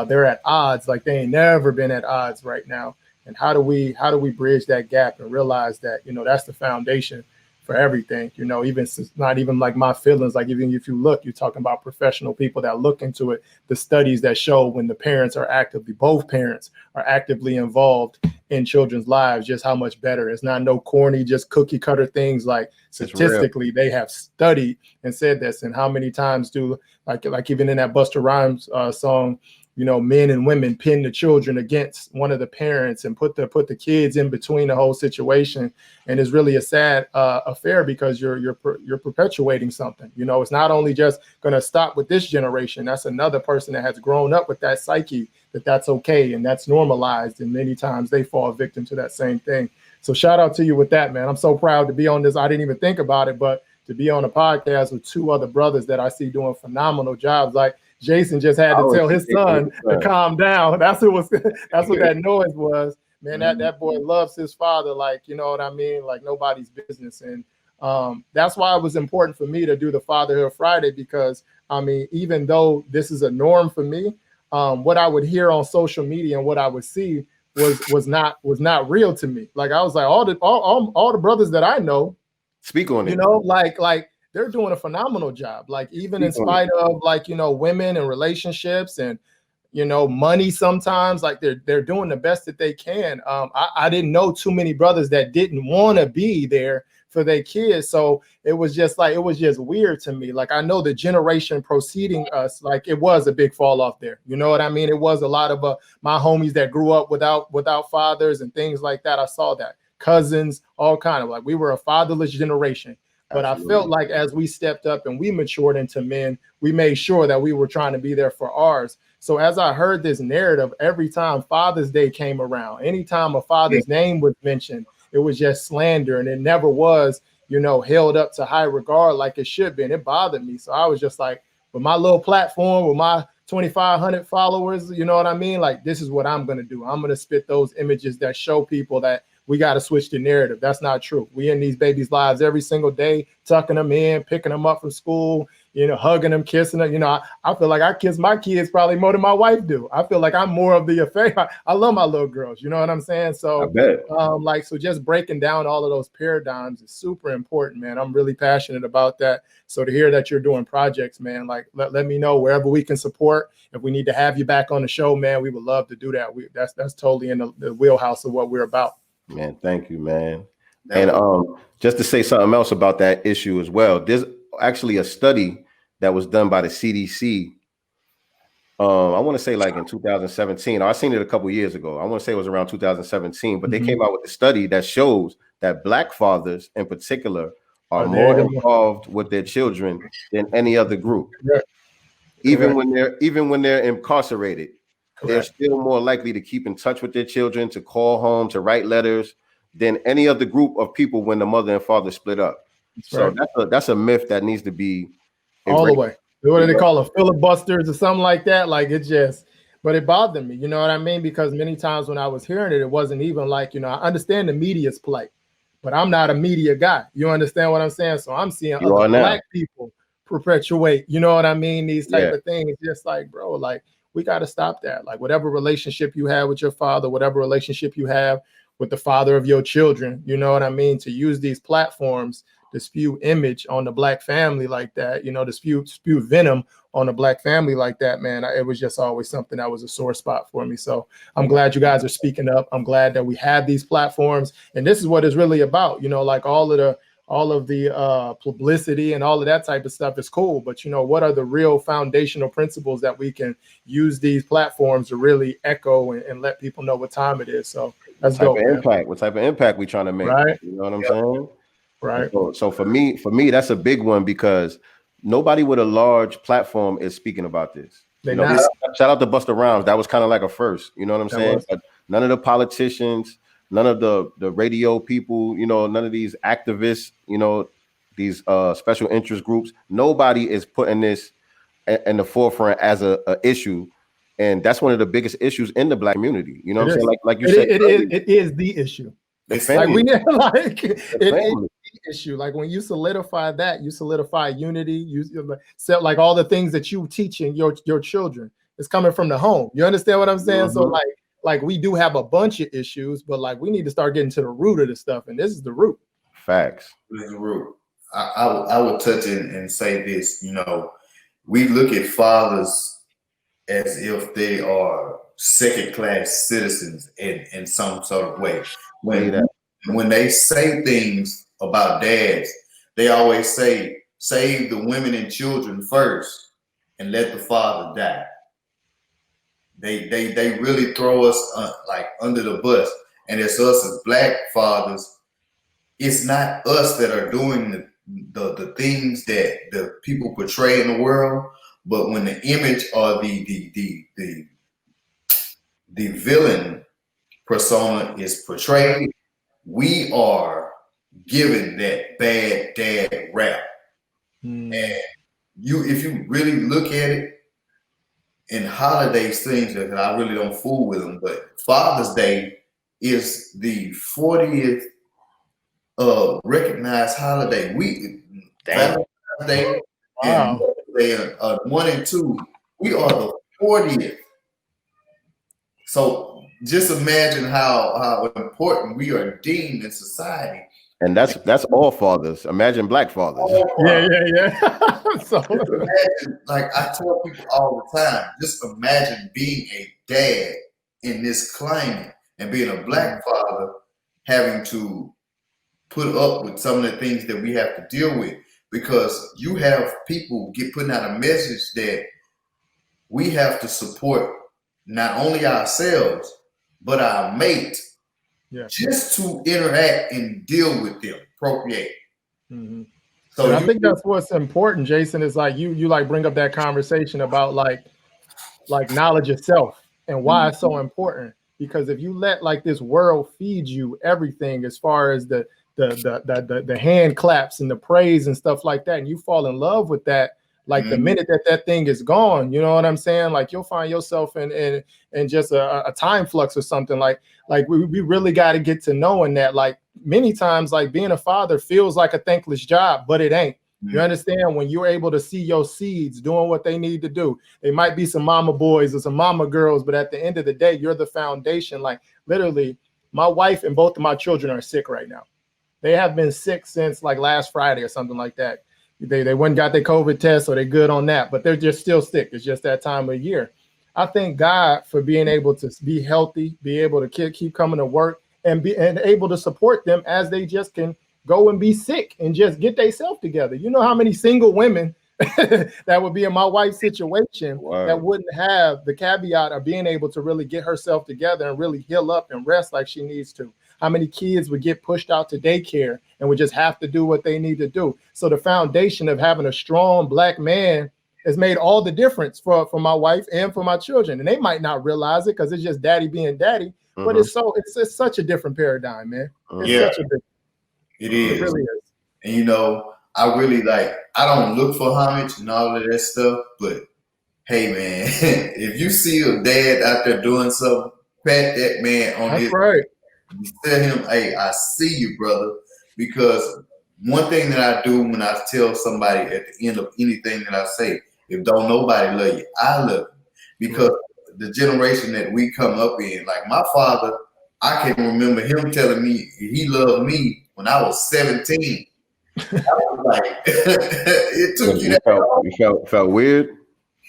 they're at odds like they ain't never been at odds right now. And how do we bridge that gap and realize that that's the foundation for everything? Even it's not even like my feelings. Like even if you look, you're talking about professional people that look into it. The studies that show when the parents are both parents are actively involved in children's lives, just how much better. It's not no corny, just cookie cutter things. Like It's real. statistically, they have studied and said this. And how many times do like even in that Busta Rhymes song, men and women pin the children against one of the parents and put the kids in between the whole situation. And it's really a sad affair because you're perpetuating something. It's not only just going to stop with this generation. That's another person that has grown up with that psyche that's okay and that's normalized. And many times they fall victim to that same thing. So shout out to you with that, man. I'm so proud to be on this. I didn't even think about it, but to be on a podcast with 2 other brothers that I see doing phenomenal jobs. Like Jason just had I to always tell say his Jason is son the to son. calm down. That's what was. That's what that noise was. Man, that boy loves his father, like, you know what I mean, like nobody's business. And that's why it was important for me to do the Fatherhood Friday, because I mean, even though this is a norm for me, what I would hear on social media and what I would see was not real to me. Like I was like, all the brothers that I know, Speak on you it. know, like they're doing a phenomenal job. Like even in Speak on it. spite of, like, you know, women and relationships and, you know, money, sometimes like they're doing the best that they can. I didn't know too many brothers that didn't want to be there for their kids. So it was just weird to me. Like I know the generation preceding us, like it was a big fall off there. You know what I mean? It was a lot of my homies that grew up without fathers and things like that. I saw that. Cousins, all kind of, like we were a fatherless generation. But Absolutely. I felt like as we stepped up and we matured into men, we made sure that we were trying to be there for ours. So as I heard this narrative, every time Father's Day came around, anytime a father's name was mentioned, it was just slander, and it never was, you know, held up to high regard like it should be. And it bothered me. So I was just like, with my little platform, with my 2,500 followers, you know what I mean? Like, this is what I'm going to do. I'm going to spit those images that show people that we got to switch the narrative. That's not true. We in these babies' lives every single day, tucking them in, picking them up from school, you know, hugging them, kissing them. You know, I feel like I kiss my kids probably more than my wife do. I feel like I'm more of the affair. I love my little girls. You know what I'm saying? So, I bet. like, so just breaking down all of those paradigms is super important, man. I'm really passionate about that. So to hear that you're doing projects, man, like let me know wherever we can support. If we need to have you back on the show, man, we would love to do that. That's totally in the wheelhouse of what we're about. Man, thank you, man. And just to say something else about that issue as well, there's actually a study that was done by the CDC. I want to say like in 2017. I seen it a couple years ago. I want to say it was around 2017, but they came out with a study that shows that Black fathers in particular are more involved with their children than any other group. Correct. Even when they're incarcerated, they're Correct. still more likely to keep in touch with their children, to call home, to write letters than any other group of people when the mother and father split up. So that's a myth that needs to be all the erased. way. What do they call them? Filibusters or something like that? Like it just, but it bothered me. You know what I mean? Because many times when I was hearing it, it wasn't even like, you know, I understand the media's plight, but I'm not a media guy. You understand what I'm saying? So I'm seeing other Black people perpetuate, you know what I mean? These type of things. Just like, bro, like we got to stop that. Like whatever relationship you have with your father, whatever relationship you have with the father of your children, you know what I mean? To use these platforms to spew image on the Black family like that, you know, to spew venom on the Black family like that, man, it was just always something that was a sore spot for me. So I'm glad you guys are speaking up. I'm glad that we have these platforms, and this is what it's really about. You know, like all of the publicity and all of that type of stuff is cool, but you know, what are the real foundational principles that we can use these platforms to really echo and let people know what time it is? So that's dope, man. What type of impact we trying to make? Right. You know what I'm saying? Right. So for me, that's a big one, because nobody with a large platform is speaking about this. You know, shout out to Busta Rhymes. That was kind of like a first. You know what I'm saying? But none of the politicians, none of the radio people, you know, none of these activists, you know, these special interest groups, nobody is putting this in the forefront as a issue. And that's one of the biggest issues in the Black community. You know what I'm saying? Like you said, it is the issue. It's like we like it issue. Like when you solidify that, you solidify unity. You set like all the things that you teaching your children is coming from the home. You understand what I'm saying? So like we do have a bunch of issues, but like we need to start getting to the root of the stuff, and this is the root. Facts. This is the root. I would touch in and say this. You know, we look at fathers as if they are second-class citizens in some sort of way. When they say things about dads, they always say, save the women and children first and let the father die. They really throw us like under the bus. And it's us as Black fathers. It's not us that are doing the things that the people portray in the world, but when the image or the villain persona is portrayed, we are given that bad dad rap. And if you really look at it, and holidays things that I really don't fool with them. But Father's Day is the 40th recognized holiday. Damn. Valentine's Day and Wow. Mother's Day are 1 and 2. We are the 40th. So just imagine how important we are deemed in society. And that's all fathers. Imagine black fathers. Yeah. So Just imagine, like I tell people all the time, just imagine being a dad in this climate and being a black father having to put up with some of the things that we have to deal with, because you have people putting out a message that we have to support not only ourselves but our mate, just to interact and deal with them, procreate. Mm-hmm. So and I think that's what's important, Jason, is like you like bring up that conversation about like knowledge itself and why it's so important. Because if you let like this world feed you everything as far as the hand claps and the praise and stuff like that, and you fall in love with that, like the minute that thing is gone, you know what I'm saying? Like you'll find yourself in just a time flux or something. Like we really got to get to knowing that, like many times, like being a father feels like a thankless job, but it ain't. You understand? When you're able to see your seeds doing what they need to do, they might be some mama boys or some mama girls, but at the end of the day, you're the foundation. Like literally, my wife and both of my children are sick right now. They have been sick since like last Friday or something like that. They went and got their COVID test, so they're good on that, but they're just still sick. It's just that time of year. I thank God for being able to be healthy, be able to keep coming to work, and able to support them as they just can go and be sick and just get themselves together. You know how many single women that would be in my wife's situation that wouldn't have the caveat of being able to really get herself together and really heal up and rest like she needs to. How many kids would get pushed out to daycare and would just have to do what they need to do? So the foundation of having a strong black man has made all the difference for my wife and for my children. And they might not realize it because it's just daddy being daddy, but it's such a different paradigm, man. It's such a different. It is. It really is. And you know, I really I don't look for homage and all of that stuff, but hey man, if you see a dad out there doing something, pat that man on his right. You tell him, hey, I see you, brother. Because one thing that I do when I tell somebody at the end of anything that I say, if don't nobody love you, I love you. Because the generation that we come up in, like my father, I can remember him telling me he loved me when I was 17. I was like, it took you that long. It felt weird.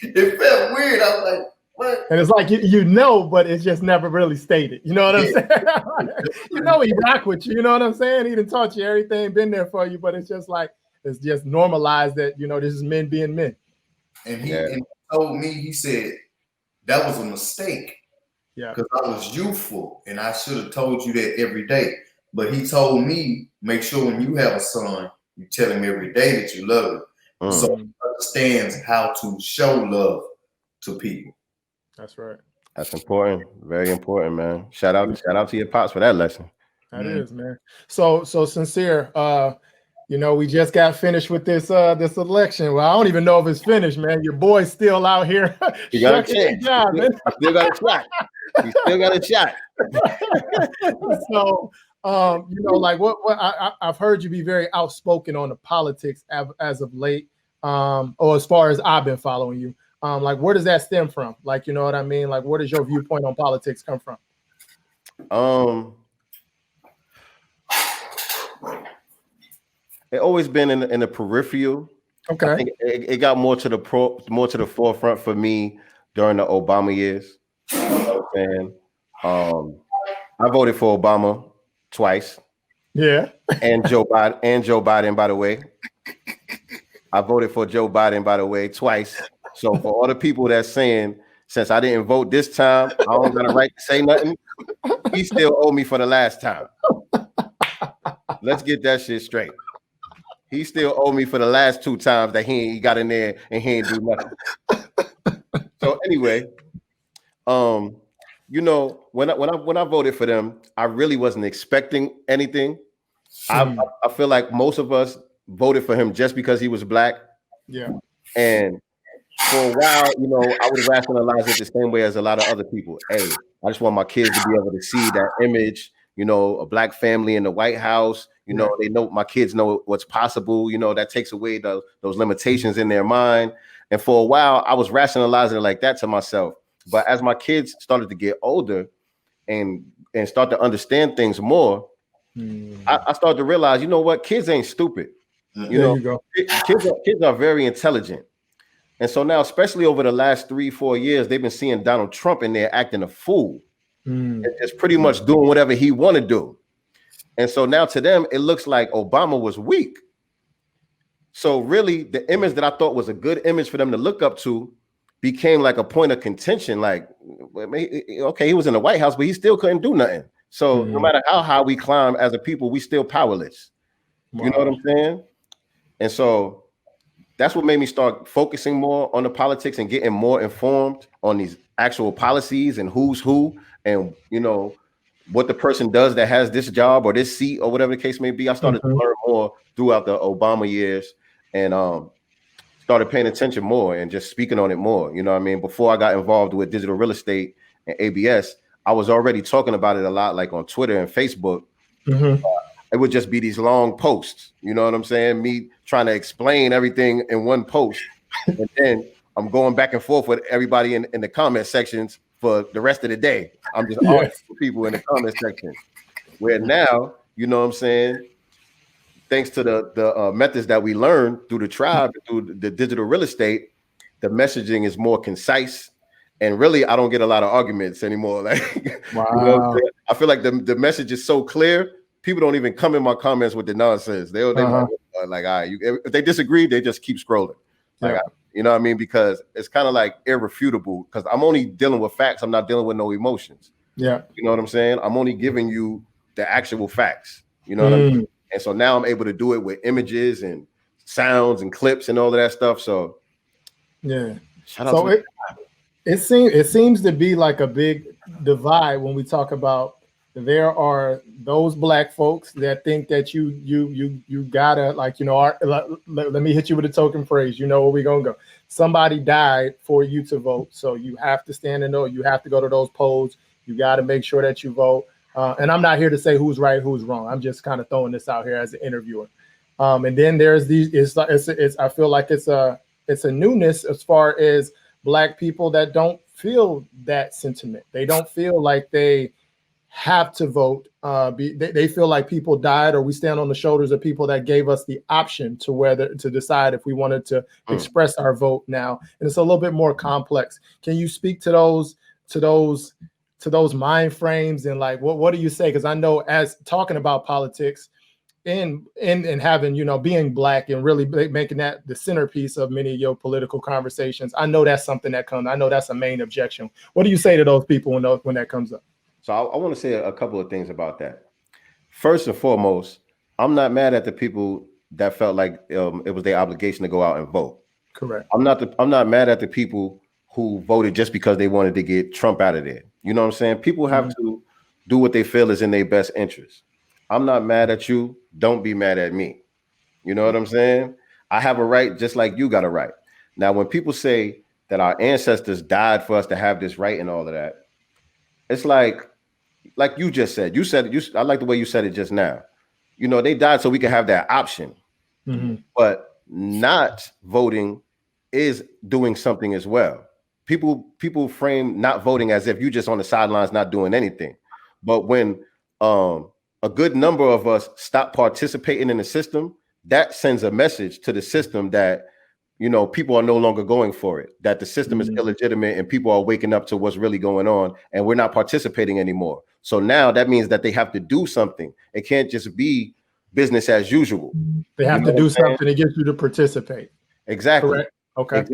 It felt weird. I was like, what? And it's like you know, but it's just never really stated. You know what I'm saying? You know he rock with you. You know what I'm saying? He done taught you everything, been there for you, but it's just like it's just normalized that this is men being men. And he told me, he said that was a mistake. Yeah, because I was youthful and I should have told you that every day. But he told me, make sure when you have a son, you tell him every day that you love him. So he understands how to show love to people. That's right. That's important. Very important, man. Shout out to your pops for that lesson. That is, man. So Sincere, we just got finished with this election. Well, I don't even know if it's finished, man. Your boy's still out here. You got a chance. Job, man. Still got a shot. You still got a shot. So like what I've heard you be very outspoken on the politics as of late, or as far as I've been following you. Like, where does that stem from? Like, you know what I mean? Like, where does your viewpoint on politics come from? It always been in the peripheral. Okay. I think it got more to the forefront for me during the Obama years. You know what I'm saying? I voted for Obama twice. Yeah. And Joe Biden, by the way. I voted for Joe Biden, by the way, twice. So for all the people that's saying, since I didn't vote this time, I don't got a right to say nothing, he still owe me for the last time. Let's get that shit straight. He still owe me for the last 2 times that he got in there and he ain't do nothing. So anyway, when I voted for them, I really wasn't expecting anything. I feel like most of us voted for him just because he was black. Yeah. And for a while, I would rationalize it the same way as a lot of other people. Hey, I just want my kids to be able to see that image, a black family in the White House. They know my kids know what's possible. That takes away those limitations in their mind. And for a while, I was rationalizing it like that to myself. But as my kids started to get older and start to understand things more, I started to realize, you know what, kids ain't stupid. You go. Kids are very intelligent. And so now, especially over the last 3-4 years, they've been seeing Donald Trump and they're acting a fool. And just pretty much doing whatever he want to do. And so now to them, it looks like Obama was weak. So really, the image that I thought was a good image for them to look up to became like a point of contention. Like, okay, he was in the White House, but he still couldn't do nothing. So no matter how high we climb as a people, we still powerless. Wow. You know what I'm saying? And so that's what made me start focusing more on the politics and getting more informed on these actual policies and who's who and, what the person does that has this job or this seat or whatever the case may be. I started to learn more throughout the Obama years and started paying attention more and just speaking on it more. You know what I mean? Before I got involved with digital real estate and ABS, I was already talking about it a lot, like on Twitter and Facebook. It would just be these long posts. You know what I'm saying? Me trying to explain everything in one post. And then I'm going back and forth with everybody in the comment sections for the rest of the day. I'm just arguing with people in the comment section. Where now, you know what I'm saying? Thanks to the methods that we learned through the tribe, through the digital real estate, the messaging is more concise. And really, I don't get a lot of arguments anymore. Like, wow. I feel like the message is so clear. People don't even come in my comments with the nonsense. They're like, all right, if they disagree, they just keep scrolling. Like, you know what I mean? Because it's kind of like irrefutable. Because I'm only dealing with facts. I'm not dealing with no emotions. Yeah, you know what I'm saying? I'm only giving you the actual facts. You know what I mean? And so now I'm able to do it with images and sounds and clips and all of that stuff. So yeah, it seems to be like a big divide when we talk about. There are those black folks that think that you gotta, like, let me hit you with a token phrase. You know where we're gonna go. Somebody died for you to vote, so you have to stand and know. You have to go to those polls. You got to make sure that you vote. And I'm not here to say who's right, who's wrong. I'm just kind of throwing this out here as an interviewer. And then there's these. It's I feel like it's a newness as far as black people that don't feel that sentiment. They don't feel like they have to vote. They feel like people died, or we stand on the shoulders of people that gave us the option to decide if we wanted to express our vote now. And it's a little bit more complex. Can you speak to those mind frames and like what do you say? Because I know, as talking about politics and having, being black and really making that the centerpiece of many of your political conversations, I know that's something that comes. I know that's a main objection. What do you say to those people when that comes up? So I want to say a couple of things about that. First and foremost, I'm not mad at the people that felt like it was their obligation to go out and vote. Correct. I'm not mad at the people who voted just because they wanted to get Trump out of there. You know what I'm saying? People have to do what they feel is in their best interest. I'm not mad at you. Don't be mad at me. You know what I'm saying? I have a right just like you got a right. Now, when people say that our ancestors died for us to have this right and all of that, it's like you just said. I like the way you said it just now. They died so we can have that option. But not voting is doing something as well. People frame not voting as if you just on the sidelines not doing anything. But when a good number of us stop participating in the system, that sends a message to the system that people are no longer going for it, that the system is illegitimate and people are waking up to what's really going on and we're not participating anymore. So now that means that they have to do something. It can't just be business as usual. They have to do something to get you to participate. Exactly. Correct. Okay.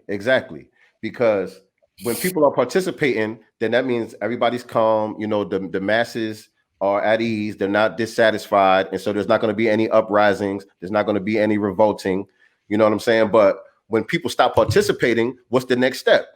Exactly. Because when people are participating, then that means everybody's calm. The masses are at ease. They're not dissatisfied. And so there's not going to be any uprisings. There's not going to be any revolting. You know what I'm saying? But when people stop participating, what's the next step?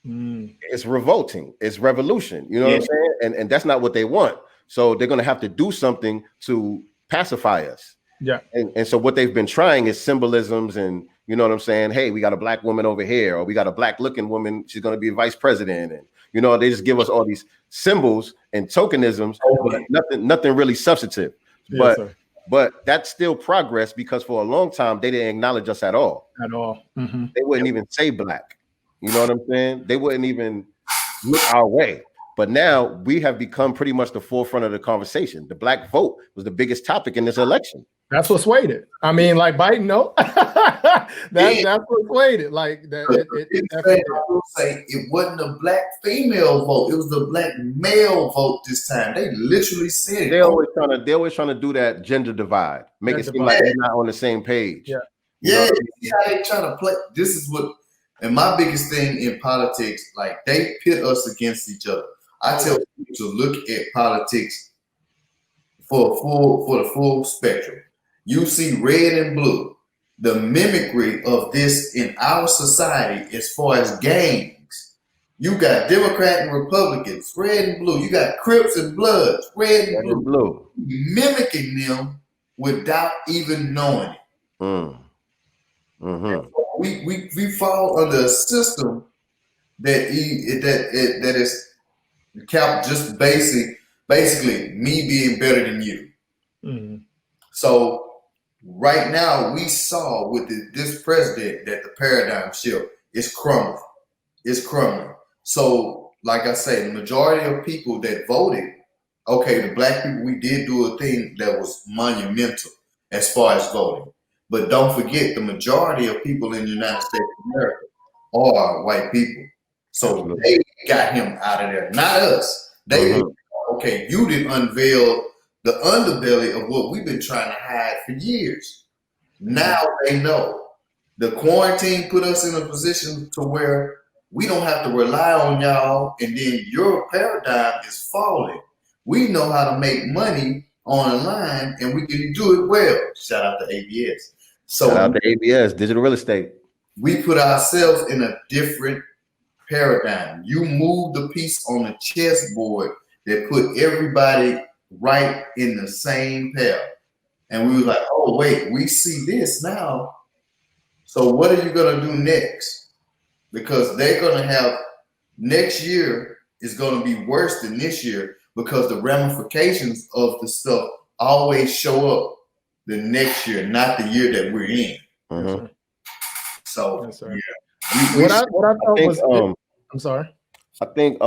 It's revolting. It's revolution. You know what I'm saying? And that's not what they want. So they're going to have to do something to pacify us. Yeah. And so what they've been trying is symbolisms and, You know what I'm saying? Hey, we got a black woman over here, or we got a black looking woman. She's going to be vice president. And, you know, they just give us all these symbols and tokenisms, but nothing really substantive. Yes, But that's still progress, because for a long time, they didn't acknowledge us at all. At all. Mm-hmm. They wouldn't even say black. You know what I'm saying? They wouldn't even look our way. But now we have become pretty much the forefront of the conversation. The black vote was the biggest topic in this election. That's what swayed it. I mean, like Biden, no. that's what swayed it. Like that. I will say it wasn't a black female vote. It was the black male vote this time. They literally said they're always trying to do that gender divide, make it seem like they're not on the same page. Yeah. Yeah, see how they trying to play. This is what, and my biggest thing in politics, like they pit us against each other. I tell people to look at politics for the full spectrum. You see red and blue, the mimicry of this in our society as far as gangs. You got Democrat and Republicans, red and blue. You got Crips and Bloods, red and blue. Mimicking them without even knowing it. Mm-hmm. We fall under a system that is just basically me being better than you. Mm-hmm. So right now we saw with this president that the paradigm shift is crumbling. It's crumbling. So like I say, the majority of people that voted, okay, the black people, we did do a thing that was monumental as far as voting. But don't forget, the majority of people in the United States of America are white people. So they got him out of there, not us. They okay, you didn't unveil the underbelly of what we've been trying to hide for years. Now they know. The quarantine put us in a position to where we don't have to rely on y'all, and then your paradigm is falling. We know how to make money online, and we can do it well. Shout out to ABS. So shout out to ABS, digital real estate. We put ourselves in a different paradigm. You move the piece on the chessboard that put everybody right in the same pair. And we were like, oh, wait, we see this now. So what are you going to do next? Because they're going to have, next year is going to be worse than this year, because the ramifications of the stuff always show up the next year, not the year that we're in. Mm-hmm. So, yeah. What I thought was, I'm sorry. I think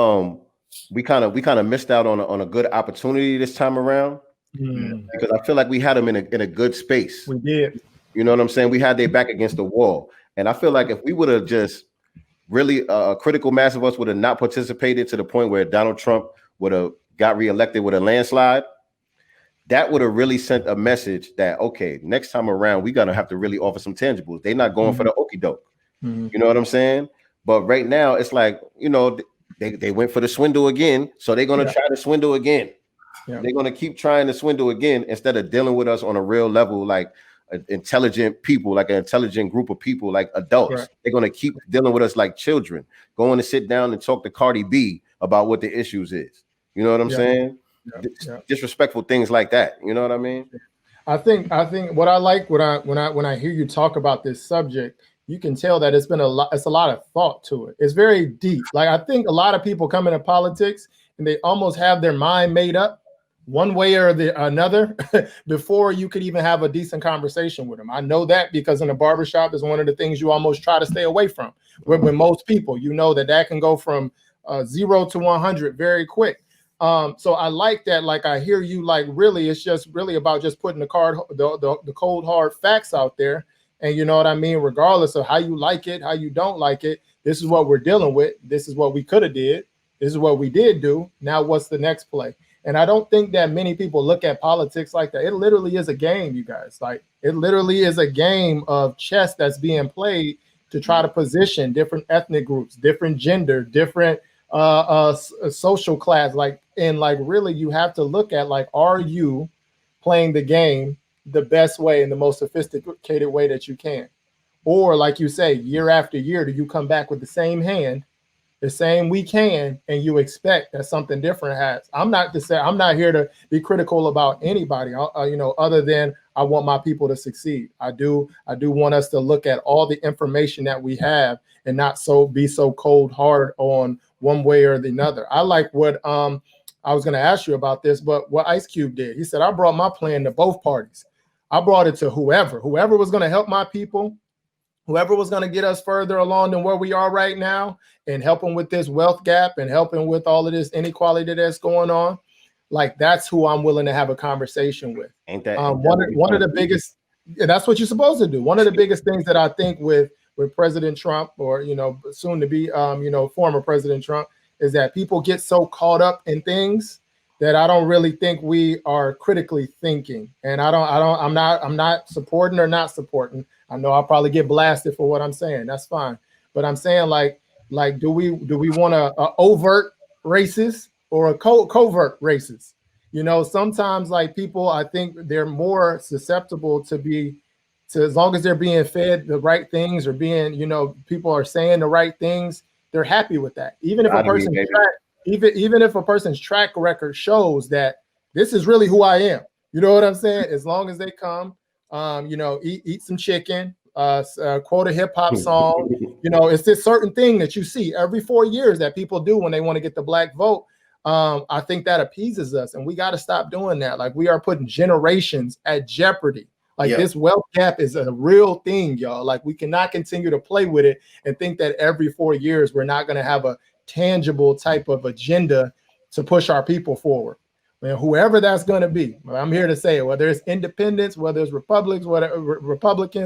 we kind of missed out on a good opportunity this time around, because I feel like we had them in a good space. We did. You know what I'm saying? We had their back against the wall, and I feel like if we would have just really a critical mass of us would have not participated to the point where Donald Trump would have got reelected with a landslide, that would have really sent a message that, okay, next time around, we're going to have to really offer some tangibles. They're not going for the okie doke. You know what I'm saying? But right now, it's like, you know, they went for the swindle again. So they're going to try to swindle again. Yeah. They're going to keep trying to swindle again instead of dealing with us on a real level, like intelligent people, like an intelligent group of people, like adults. Right. They're going to keep dealing with us like children, going to sit down and talk to Cardi B about what the issues is. You know what I'm saying? Disrespectful things like that. You know what I mean? I think what I like when I hear you talk about this subject, you can tell that it's a lot of thought to it. It's very deep. Like, I think a lot of people come into politics and they almost have their mind made up one way or the another before you could even have a decent conversation with them. I know that because in a barbershop is one of the things you almost try to stay away from. When most people, you know, that can go from 0 to 100 very quick. So I like that. Like, I hear you, like, really, it's just really about just putting the cold hard facts out there. And you know what I mean? Regardless of how you like it, how you don't like it, this is what we're dealing with. This is what we could have did. This is what we did do. Now what's the next play? And I don't think that many people look at politics like that. It literally is a game, you guys. Like, it literally is a game of chess that's being played to try to position different ethnic groups, different gender, different social class. Like, and like, really, you have to look at, like, are you playing the game the best way and the most sophisticated way that you can? Or, like you say, year after year, do you come back with the same hand, the same we can, and you expect that something different has? I'm not here to be critical about anybody, you know, other than I want my people to succeed. I do want us to look at all the information that we have and not be so cold hard on one way or the other. I like what I was going to ask you about this, but what Ice Cube did, he said, I brought my plan to both parties. I brought it to whoever was going to help my people, whoever was going to get us further along than where we are right now, and helping with this wealth gap and helping with all of this inequality that's going on. Like, that's who I'm willing to have a conversation with. Ain't that one of the biggest, that's what you're supposed to do. One of the biggest things that I think with President Trump, or, soon to be, former President Trump, is that people get so caught up in things that I don't really think we are critically thinking. And I'm not supporting or not supporting. I know I'll probably get blasted for what I'm saying. That's fine. But I'm saying, like, do we want a overt racist or a covert racist? Sometimes, like, people, I think they're more susceptible to as long as they're being fed the right things, or being, people are saying the right things, they're happy with that. Even if a person's track record shows that this is really who I am, you know what I'm saying? As long as they come, eat some chicken, quote a hip hop song, it's this certain thing that you see every 4 years that people do when they want to get the black vote. I think that appeases us, and we got to stop doing that. Like, we are putting generations at jeopardy. Like, this wealth gap is a real thing, y'all. Like, we cannot continue to play with it and think that every 4 years we're not going to have a tangible type of agenda to push our people forward. Man, whoever that's going to be, I'm here to say it, whether it's independents, whether it's Republicans,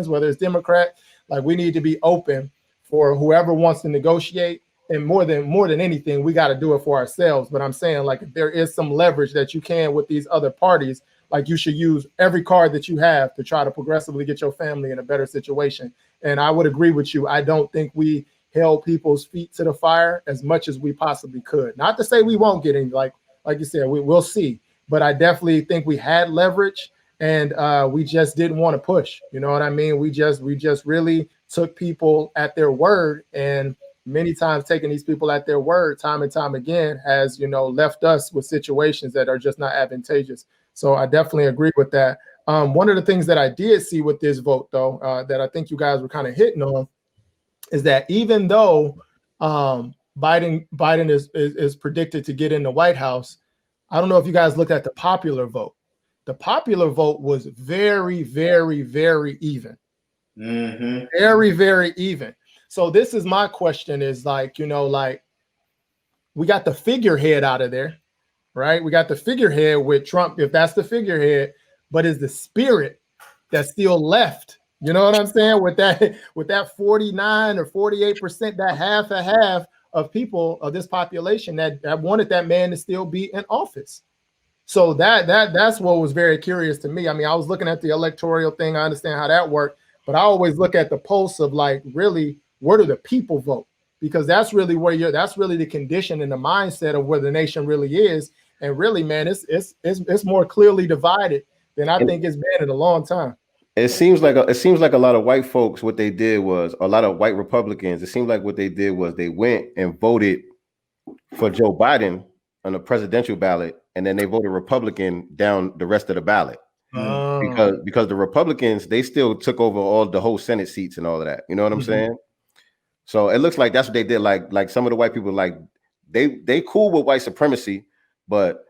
whether it's Democrat, like, we need to be open for whoever wants to negotiate. And more than anything, we got to do it for ourselves. But I'm saying, like, if there is some leverage that you can with these other parties, like, you should use every card that you have to try to progressively get your family in a better situation. And I would agree with you. I don't think we held people's feet to the fire as much as we possibly could. Not to say we won't get any, like you said, we'll see. But I definitely think we had leverage, and we just didn't want to push. You know what I mean? We just really took people at their word, and many times taking these people at their word time and time again has, left us with situations that are just not advantageous. So I definitely agree with that. One of the things that I did see with this vote, though, that I think you guys were kind of hitting on, is that even though Biden is predicted to get in the White House, I don't know if you guys looked at the popular vote. The popular vote was very, very, very even. Mm-hmm. Very, very even. So this is my question, is like, we got the figurehead out of there, right? We got the figurehead with Trump, if that's the figurehead, but is the spirit that's still left? You know what I'm saying? With that 49 or 48%, that half and half of people of this population that wanted that man to still be in office. So that's what was very curious to me. I mean, I was looking at the electoral thing. I understand how that worked, but I always look at the pulse of, like, really, where do the people vote? Because that's really that's really the condition and the mindset of where the nation really is. And really, man, it's more clearly divided than I think it's been in a long time. It seems like a lot of white folks, what they did was, a lot of white Republicans, it seems like what they did was they went and voted for Joe Biden on the presidential ballot, and then they voted Republican down the rest of the ballot. Because the Republicans, they still took over the whole Senate seats and all of that. You know what I'm saying? So it looks like that's what they did. Like some of the white people, like, they cool with white supremacy, but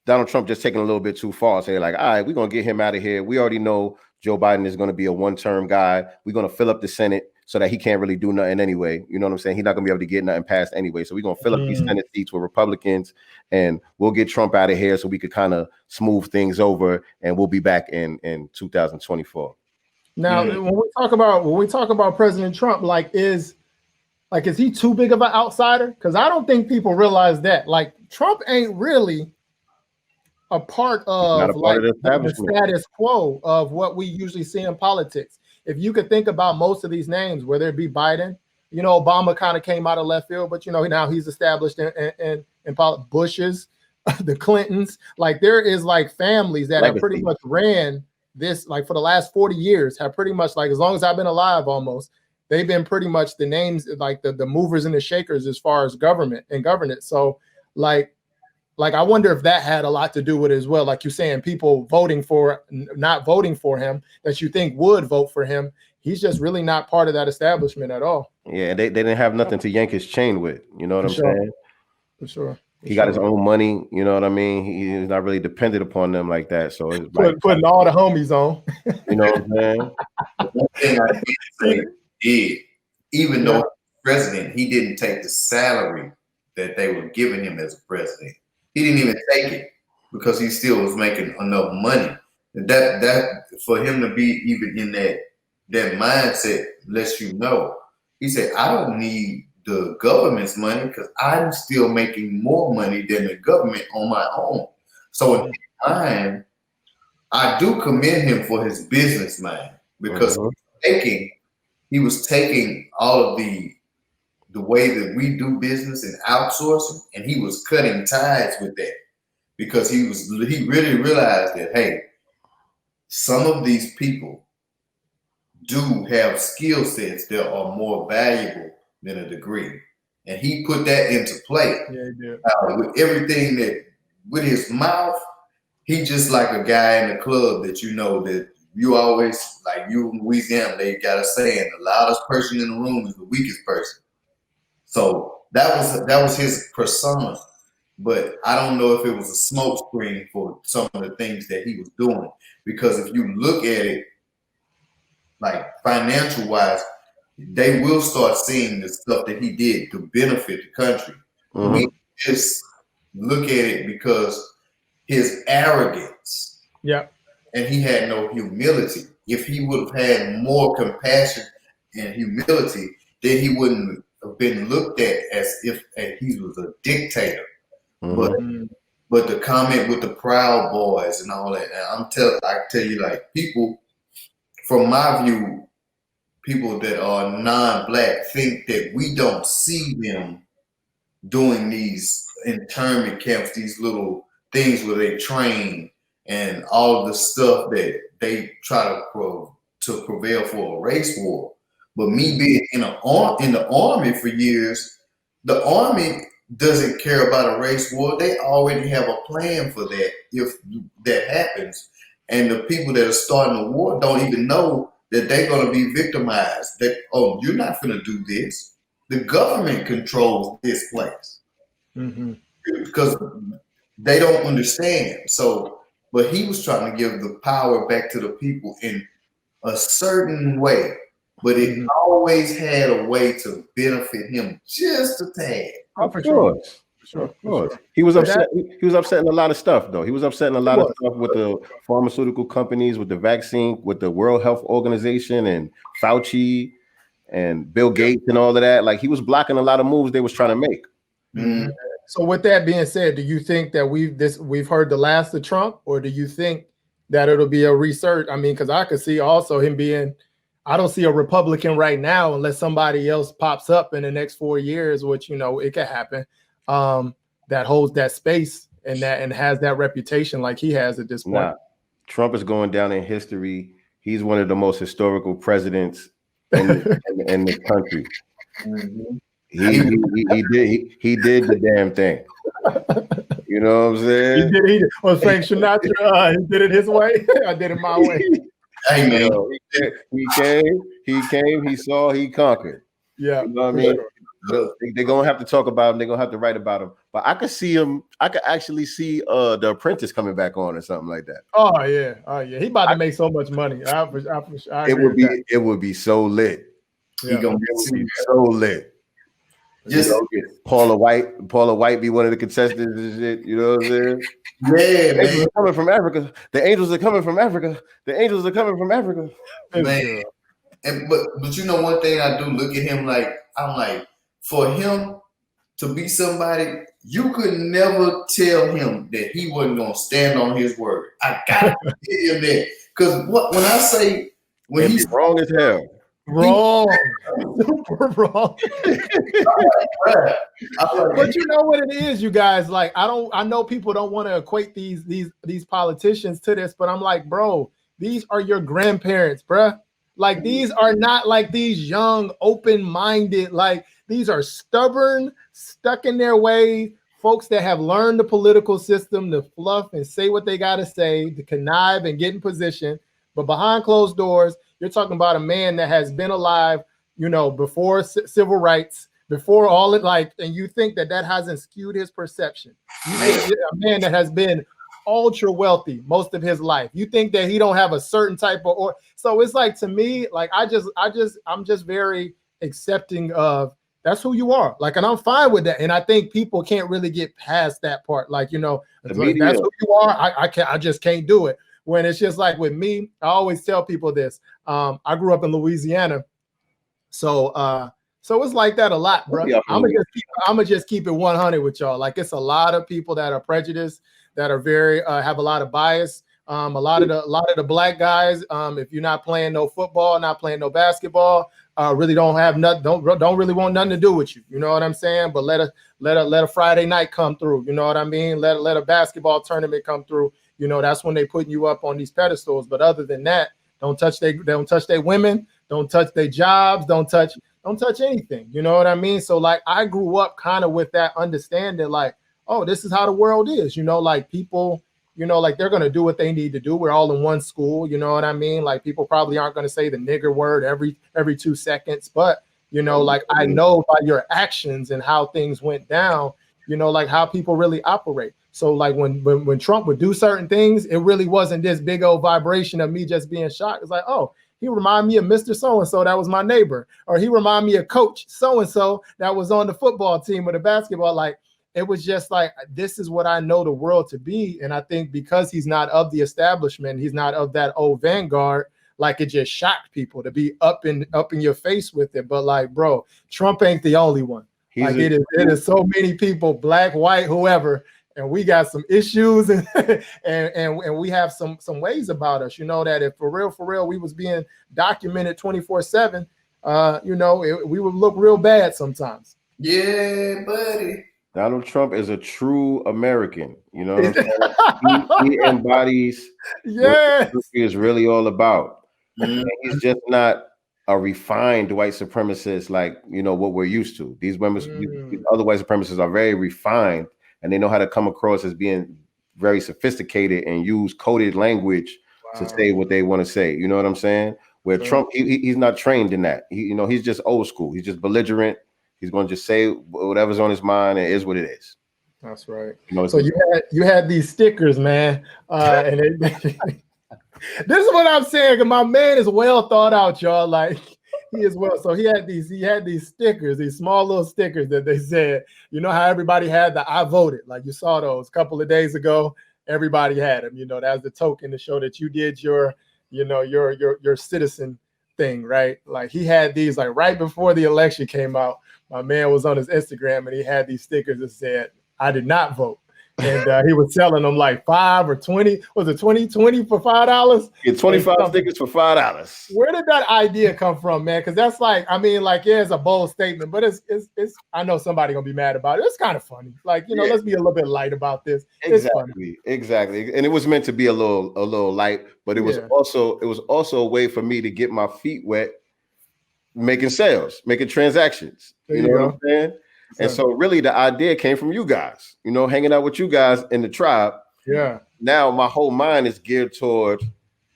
Donald Trump just taking a little bit too far. So they're like, all right, we're going to get him out of here. We already know Joe Biden is going to be a one-term guy. We're going to fill up the Senate so that he can't really do nothing anyway. You know what I'm saying? He's not going to be able to get nothing passed anyway. So we're going to fill up these Senate seats with Republicans, and we'll get Trump out of here so we could kind of smooth things over, and we'll be back in 2024. Now, when we talk about President Trump, is he too big of an outsider? Because I don't think people realize that. Like, Trump ain't really a part of the status quo of what we usually see in politics. If you could think about most of these names, whether it be Biden, Obama kind of came out of left field, but now he's established in Bush's, the Clintons. Like, there is like families that have pretty much ran this, like, for the last 40 years, have pretty much, like, as long as I've been alive almost, they've been pretty much the names, like the movers and the shakers as far as government and governance. So, like, Like, I wonder if that had a lot to do with it as well. Like you're saying, people not voting for him that you think would vote for him. He's just really not part of that establishment at all. Yeah, they didn't have nothing to yank his chain with. You know what I'm saying? For sure. He got his own money. You know what I mean? He's not really dependent upon them like that. So it's putting all the homies on. You know what I'm saying? One thing I did say he did, even though president, he didn't take the salary that they were giving him as a president. He didn't even take it because he still was making enough money. And that for him to be even in that mindset lets you know. He said, I don't need the government's money because I'm still making more money than the government on my own. So in his mind, I do commend him for his business mind because he was taking all of the way that we do business and outsourcing, and he was cutting ties with that because he really realized that, hey, some of these people do have skill sets that are more valuable than a degree. And he put that into play. Yeah, he did. With everything that, with his mouth, he just like a guy in the club that you know that you always, like you in Louisiana, they got a saying, the loudest person in the room is the weakest person. So that was his persona. But I don't know if it was a smoke screen for some of the things that he was doing. Because if you look at it, like financial wise, they will start seeing the stuff that he did to benefit the country. We just look at it because his arrogance. Yeah. And he had no humility. If he would have had more compassion and humility, then he wouldn't have been looked at as if he was a dictator. But the comment with the Proud Boys and all that, and I tell you, like, people, from my view, people that are non-black think that we don't see them doing these internment camps, these little things where they train and all of the stuff that they try to prevail for a race war. But me being in the army for years, the army doesn't care about a race war. They already have a plan for that if that happens. And the people that are starting the war don't even know that they're going to be victimized. That, oh, you're not going to do this. The government controls this place. Because they don't understand. So, but he was trying to give the power back to the people in a certain way. But it always had a way to benefit him just a tad. Of course. He was upset. He was upsetting a lot of stuff, though. He was upsetting a lot of stuff with the pharmaceutical companies, with the vaccine, with the World Health Organization, and Fauci, and Bill Gates, and all of that. Like, he was blocking a lot of moves they was trying to make. So, with that being said, do you think that we've heard the last of Trump, or do you think that it'll be a resurgence? I mean, because I could see also him being. I don't see a Republican right now unless somebody else pops up in the next 4 years, which, you know, it could happen. That holds that space and has that reputation like he has at this point. Nah, Trump is going down in history. He's one of the most historical presidents in the country. He did the damn thing. You know what I'm saying? He did. Well, Frank Sinatra, he did it his way. I did it my way. Hey, man. He came, he saw, he conquered. Yeah. You know what I mean? They're gonna have to talk about him, they're gonna have to write about him. But I could see him, I could actually see The Apprentice coming back on or something like that. Oh yeah. He about to make so much money. It would be so lit. Yeah. He gonna be so lit. Just Paula White be one of the contestants and shit. You know what I'm saying? Yeah, the angels are coming from Africa. The angels are coming from Africa. The angels are coming from Africa. Man. And but you know one thing I do look at him like, I'm like, for him to be somebody, you could never tell him that he wasn't gonna stand on his word. I gotta get him there. Because when I say when he's wrong as hell. Wrong. Super wrong. But you know what it is, you guys. Like, I know people don't want to equate these politicians to this, but I'm like, bro, these are your grandparents, bruh. Like, these are not like these young, open-minded, like these are stubborn, stuck in their way, folks that have learned the political system to fluff and say what they got to say, to connive and get in position. But behind closed doors, you're talking about a man that has been alive, you know, before civil rights, before all it like, and you think that that hasn't skewed his perception. You think a man that has been ultra wealthy most of his life. You think that he don't have a certain type of, or so it's like, to me, like I'm just very accepting of that's who you are. Like, and I'm fine with that. And I think people can't really get past that part. Like, you know, like, that's who you are. I just can't do it. When it's just like with me, I always tell people this. I grew up in Louisiana. So it's like that a lot, bro. I'm gonna just keep it 100 with y'all. Like, it's a lot of people that are prejudiced, that are very have a lot of bias. A lot of the black guys, if you're not playing no football, not playing no basketball, really don't have nothing, don't really want nothing to do with you. You know what I'm saying? But let a Friday night come through. You know what I mean? Let a basketball tournament come through. You know, that's when they putting you up on these pedestals. But other than that, don't touch their women, don't touch their jobs, don't touch anything. You know what I mean? So like, I grew up kind of with that understanding, like, oh, this is how the world is. You know, like people, you know, like they're gonna do what they need to do. We're all in one school. You know what I mean? Like, people probably aren't gonna say the nigger word every 2 seconds, but you know, like, I know by your actions and how things went down, you know, like how people really operate. So like when Trump would do certain things, it really wasn't this big old vibration of me just being shocked. It's like, oh, he reminded me of Mr. So-and-so that was my neighbor, or he reminded me of Coach so-and-so that was on the football team or the basketball. Like, it was just like, this is what I know the world to be. And I think because he's not of the establishment, he's not of that old vanguard, like, it just shocked people to be up in your face with it. But like, bro, Trump ain't the only one. Like, it is so many people, black, white, whoever, and we got some issues and and we have some ways about us, you know, that if for real we was being documented 24/7, you know, we would look real bad sometimes. Yeah, buddy. Donald Trump is a true American. You know what I'm saying? He embodies what he is really all about. Mm-hmm. He's just not a refined white supremacist like, you know, what we're used to. These other white supremacists are very refined, and they know how to come across as being very sophisticated and use coded language to say what they want to say. You know what I'm saying? Where Trump, he's not trained in that. You know, he's just old school. He's just belligerent. He's going to just say whatever's on his mind, and it is what it is. That's right. You know, so you had these stickers, man, and this is what I'm saying. My man is well thought out, y'all. Like, he is well. So he had these stickers, these small little stickers that they said, you know how everybody had the I voted, like you saw those a couple of days ago. Everybody had them. You know, that's the token to show that you did your, you know, your citizen thing, right? Like, he had these like right before the election came out. My man was on his Instagram and he had these stickers that said, I did not vote. And he was selling them like 5 or 20. Was it 20 for $5? Yeah, 25 stickers for $5. Where did that idea come from, man? Because that's like, I mean, like, yeah, it's a bold statement, but it's I know somebody gonna be mad about it. It's kind of funny. Like, you know, let's be a little bit light about this. Exactly. And it was meant to be a little light, but it was also a way for me to get my feet wet, making sales, making transactions. You know what I'm saying? And so really the idea came from you guys, you know, hanging out with you guys in the tribe. Yeah. Now my whole mind is geared toward,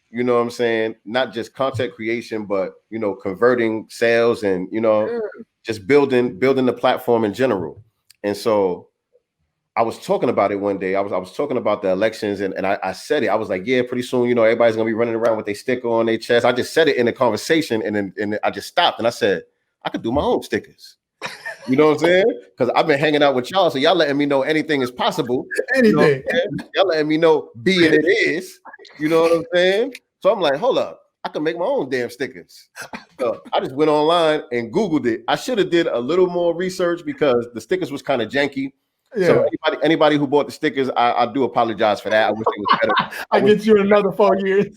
you know what I'm saying, not just content creation, but, you know, converting sales and, you know, just building the platform in general. And so I was talking about it one day. I was talking about the elections and I said it. I was like, yeah, pretty soon, you know, everybody's gonna be running around with their sticker on their chest. I just said it in a conversation and then I just stopped and I said, I could do my own stickers. You know what I'm saying? Because I've been hanging out with y'all, so y'all letting me know anything is possible. Anything. You know, y'all letting me know being it is. You know what I'm saying? So I'm like, hold up, I can make my own damn stickers. So I just went online and Googled it. I should have did a little more research because the stickers was kind of janky. Yeah. So anybody who bought the stickers, I do apologize for that. I wish it was better. I get you in another 4 years.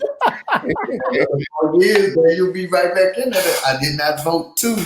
4 years, man, you'll be right back in there. I did not vote too.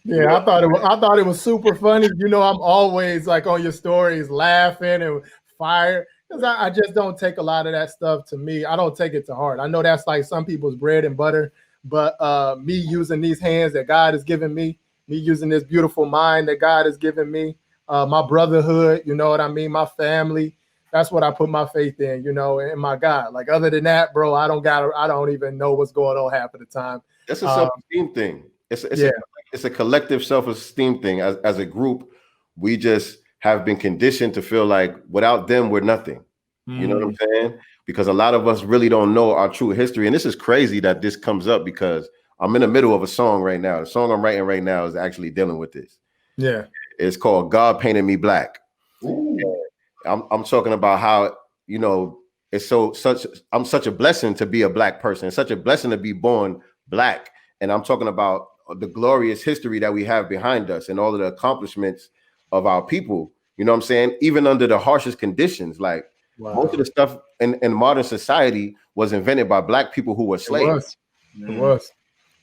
Yeah, I thought it was super funny. You know, I'm always like on your stories laughing and fire because I just don't take a lot of that stuff to me. I don't take it to heart. I know that's like some people's bread and butter, but me using these hands that God has given me me using this beautiful mind that God has given me, my brotherhood, you know what I mean, my family. That's what I put my faith in, you know, and my God. Like other than that, bro, I don't even know what's going on half of the time. It's a self-esteem thing. It's a collective self-esteem thing. As a group, we just have been conditioned to feel like without them, we're nothing. You know what I'm saying? Because a lot of us really don't know our true history. And this is crazy that this comes up because I'm in the middle of a song right now. The song I'm writing right now is actually dealing with this. Yeah. It's called God Painted Me Black. I'm talking about how, you know, I'm such a blessing to be a black person. It's such a blessing to be born black. And I'm talking about the glorious history that we have behind us and all of the accomplishments of our people. You know what I'm saying? Even under the harshest conditions, like most of the stuff in modern society was invented by black people who were slaves. It was.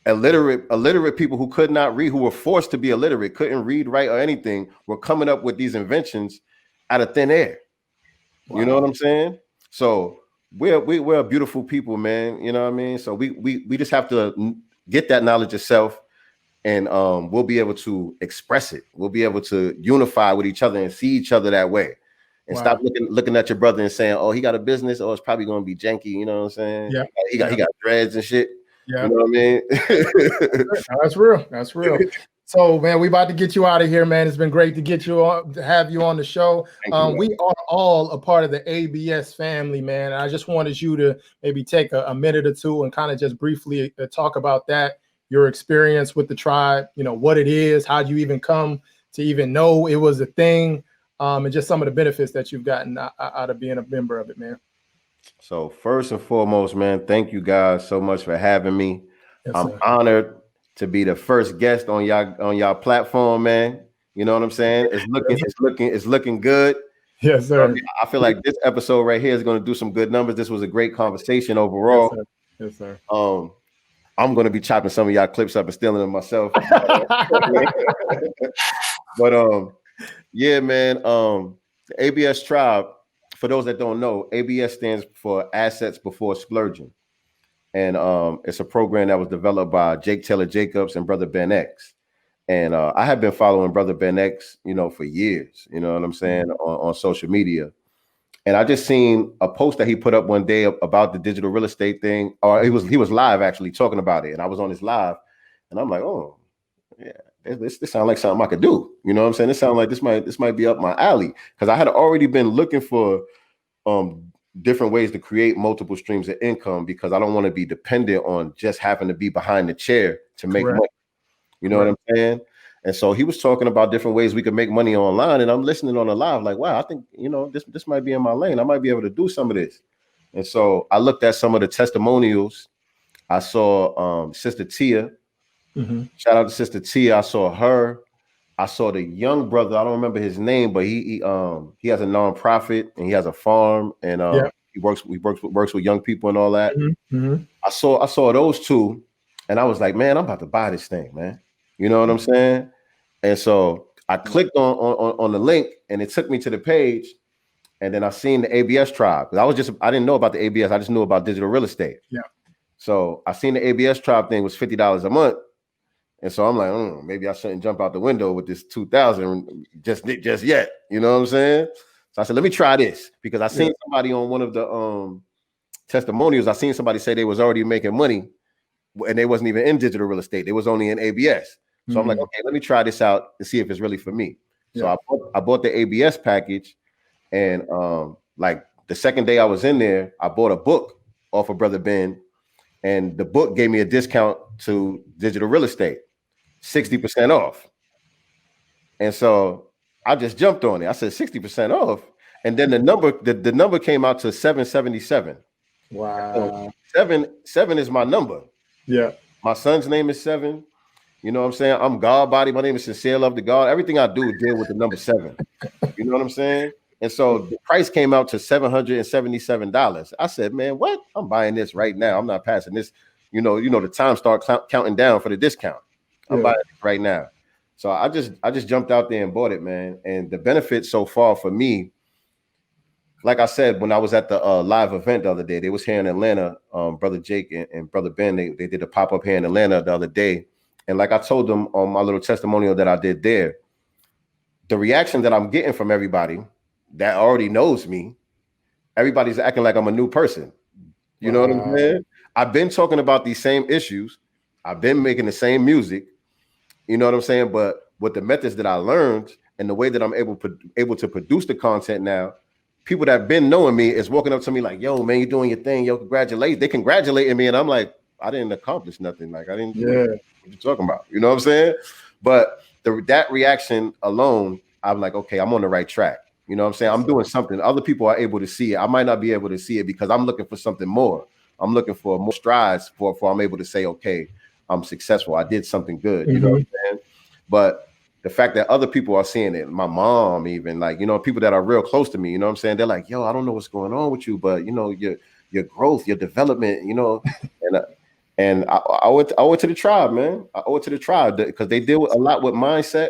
Illiterate people who could not read, who were forced to be illiterate, couldn't read, write, or anything, were coming up with these inventions out of thin air. Wow. You know what I'm saying? So we're a beautiful people, man. You know what I mean? So we just have to get that knowledge of self, and we'll be able to express it. We'll be able to unify with each other and see each other that way. And stop looking at your brother and saying, "Oh, he got a business, or it's probably going to be janky." You know what I'm saying? Yeah. He got dreads and shit. Yeah. You know what I mean? That's real. That's real. So, man, we about to get you out of here, man. It's been great to get you on, to have you on the show. We are all a part of the ABS family, man. And I just wanted you to maybe take a minute or two and kind of just briefly talk about that, your experience with the tribe, you know, what it is, how you even come to even know it was a thing, and just some of the benefits that you've gotten out of being a member of it, man. So first and foremost, man, thank you guys so much for having me. Yes, I'm honored to be the first guest on y'all platform, man. You know what I'm saying? It's looking good. Yes, sir. I feel like this episode right here is going to do some good numbers. This was a great conversation overall. Yes, sir. I'm going to be chopping some of y'all clips up and stealing them myself. But yeah, man. The ABS tribe. For those that don't know, ABS stands for Assets Before Splurging. And it's a program that was developed by Jake Taylor Jacobs and Brother Ben X. And I have been following Brother Ben X, you know, for years, you know what I'm saying, on social media. And I just seen a post that he put up one day about the digital real estate thing, or he was live actually talking about it. And I was on his live and I'm like, oh, yeah, this sounds like something I could do. You know what I'm saying? It sounds like this might be up my alley, because I had already been looking for different ways to create multiple streams of income, because I don't want to be dependent on just having to be behind the chair to make money. You know what I'm saying? And so he was talking about different ways we could make money online, and I'm listening on the live like, wow, I think, you know, this might be in my lane. I might be able to do some of this. And so I looked at some of the testimonials. I saw Sister Tia. Shout out to Sister Tia. I saw her. I saw the young brother. I don't remember his name, but he has a nonprofit and he has a farm, and he works with young people and all that. I saw those two, and I was like, man, I'm about to buy this thing, man. You know what I'm saying? And so I clicked on the link, and it took me to the page, and then I seen the ABS tribe. I didn't know about the ABS. I just knew about digital real estate. Yeah. So I seen the ABS tribe thing was $50 a month. And so I'm like, maybe I shouldn't jump out the window with this 2,000 just yet. You know what I'm saying? So I said, let me try this, because I seen somebody on one of the testimonials. I seen somebody say they was already making money, and they wasn't even in digital real estate. They was only in ABS. So I'm like, okay, let me try this out and see if it's really for me. So I bought the ABS package, and like the second day I was in there, I bought a book off of Brother Ben, and the book gave me a discount to digital real estate, 60% off. And so I just jumped on it. I said 60% off. And then the number came out to 777. Wow. So seven is my number. Yeah. My son's name is 7. You know what I'm saying? I'm God body. My name is Sincere Luv Da God. Everything I do deal with the number 7. You know what I'm saying? And so the price came out to $777. I said, man, what? I'm buying this right now. I'm not passing this. You know, the time start counting down for the discount. I'm buying it right now. So I just jumped out there and bought it, man. And the benefit so far for me, like I said, when I was at the live event the other day, they was here in Atlanta. Brother Jake and Brother Ben, they did a pop-up here in Atlanta the other day. And like I told them on my little testimonial that I did there, the reaction that I'm getting from everybody that already knows me, everybody's acting like I'm a new person. You know what I'm saying? I've been talking about these same issues. I've been making the same music. You know what I'm saying? But with the methods that I learned and the way that I'm able to produce the content now, people that have been knowing me is walking up to me like, yo, man, you're doing your thing. Yo, congratulations. They congratulating me. And I'm like, I didn't accomplish nothing. Like, I didn't do what you're talking about. You know what I'm saying? But that reaction alone, I'm like, okay, I'm on the right track. You know what I'm saying? I'm doing something. Other people are able to see it. I might not be able to see it because I'm looking for something more. I'm looking for more strides for I'm able to say, okay, I'm successful. I did something good. You know what I'm saying? But the fact that other people are seeing it, my mom, even like, you know, people that are real close to me, you know what I'm saying? They're like, yo, I don't know what's going on with you, but you know, your growth, your development, you know, and I owe it to the tribe, man. I owe it to the tribe because they deal with a lot with mindset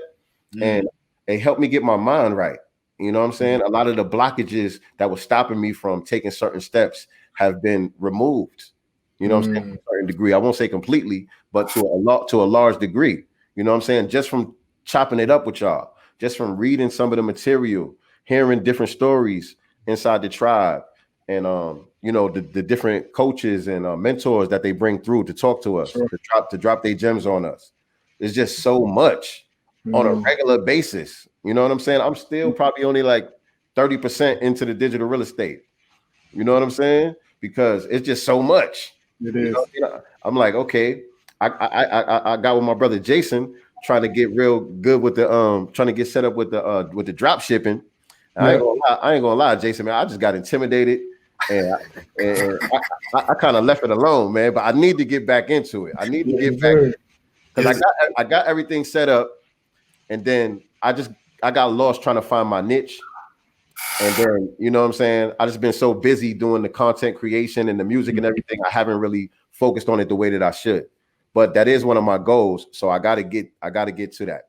and they helped me get my mind right. You know what I'm saying? A lot of the blockages that were stopping me from taking certain steps have been removed. You know what I'm saying? To a certain degree. I won't say completely, but to a large degree. You know what I'm saying? Just from chopping it up with y'all, just from reading some of the material, hearing different stories inside the tribe, and you know, the different coaches and mentors that they bring through to talk to us, to drop their gems on us. It's just so much on a regular basis. You know what I'm saying? I'm still probably only like 30% into the digital real estate. You know what I'm saying? Because it's just so much. It is. You know, I'm like, okay, I got with my brother Jason trying to get real good with the trying to get set up with the drop shipping. I ain't gonna lie, Jason, man. I just got intimidated and I kind of left it alone, man. But I need to get back into it. I need to get back because I got everything set up, and then I got lost trying to find my niche. And then, you know what I'm saying? I just been so busy doing the content creation and the music and everything. I haven't really focused on it the way that I should. But that is one of my goals. So I gotta get to that.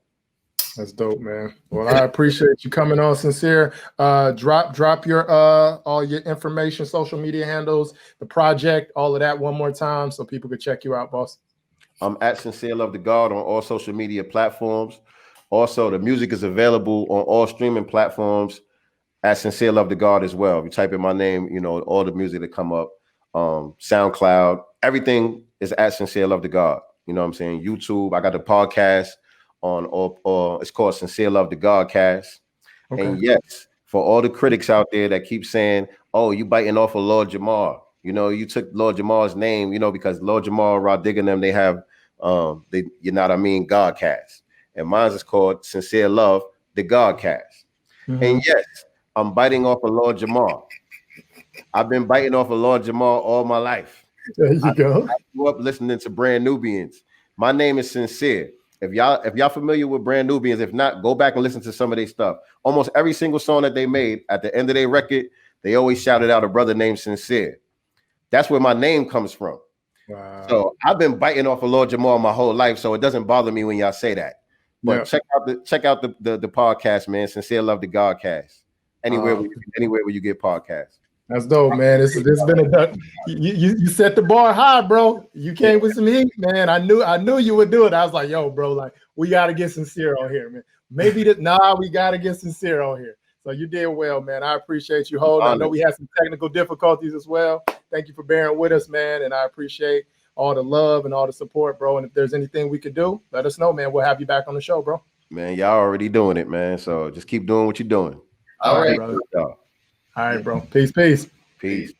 That's dope, man. Well, I appreciate you coming on, Sincere. Drop your all your information, social media handles, the project, all of that one more time so people could check you out, boss. I'm at Sincere Luv Da God on all social media platforms. Also, the music is available on all streaming platforms at Sincere Luv Da God as well. If you type in my name, you know, all the music that come up, SoundCloud, everything is at Sincere Luv Da God. You know what I'm saying? YouTube, I got the podcast on all it's called Sincere Luv Da God Cast. Okay. And yes, for all the critics out there that keep saying, oh, you biting off of Lord Jamar. You know, you took Lord Jamar's name, you know, because Lord Jamar, Rod Digger and them, they have you know what I mean, God Cast. And mine is called Sincere Luv Da God Cast. And yes, I'm biting off of Lord Jamar. I've been biting off of Lord Jamar all my life. There you go. I grew up listening to Brand Nubians. My name is Sincere. If y'all familiar with Brand Nubians, if not, go back and listen to some of their stuff. Almost every single song that they made, at the end of their record, they always shouted out a brother named Sincere. That's where my name comes from. Wow. So I've been biting off of Lord Jamar my whole life, so it doesn't bother me when y'all say that. But check out the podcast, man. Sincere Luv Da God Cast. Anywhere where you get podcasts. That's dope, man. This been you set the bar high, bro. You came with some heat, man. I knew you would do it. I was like, yo, bro, like we gotta get Sincere on here, man. Maybe we gotta get Sincere on here. So you did well, man. I appreciate you holding. I know we had some technical difficulties as well. Thank you for bearing with us, man. And I appreciate all the love and all the support, bro. And if there's anything we could do, let us know, man. We'll have you back on the show, bro. Man, y'all already doing it, man. So just keep doing what you're doing. All right, brother. All right, bro. Peace. Peace.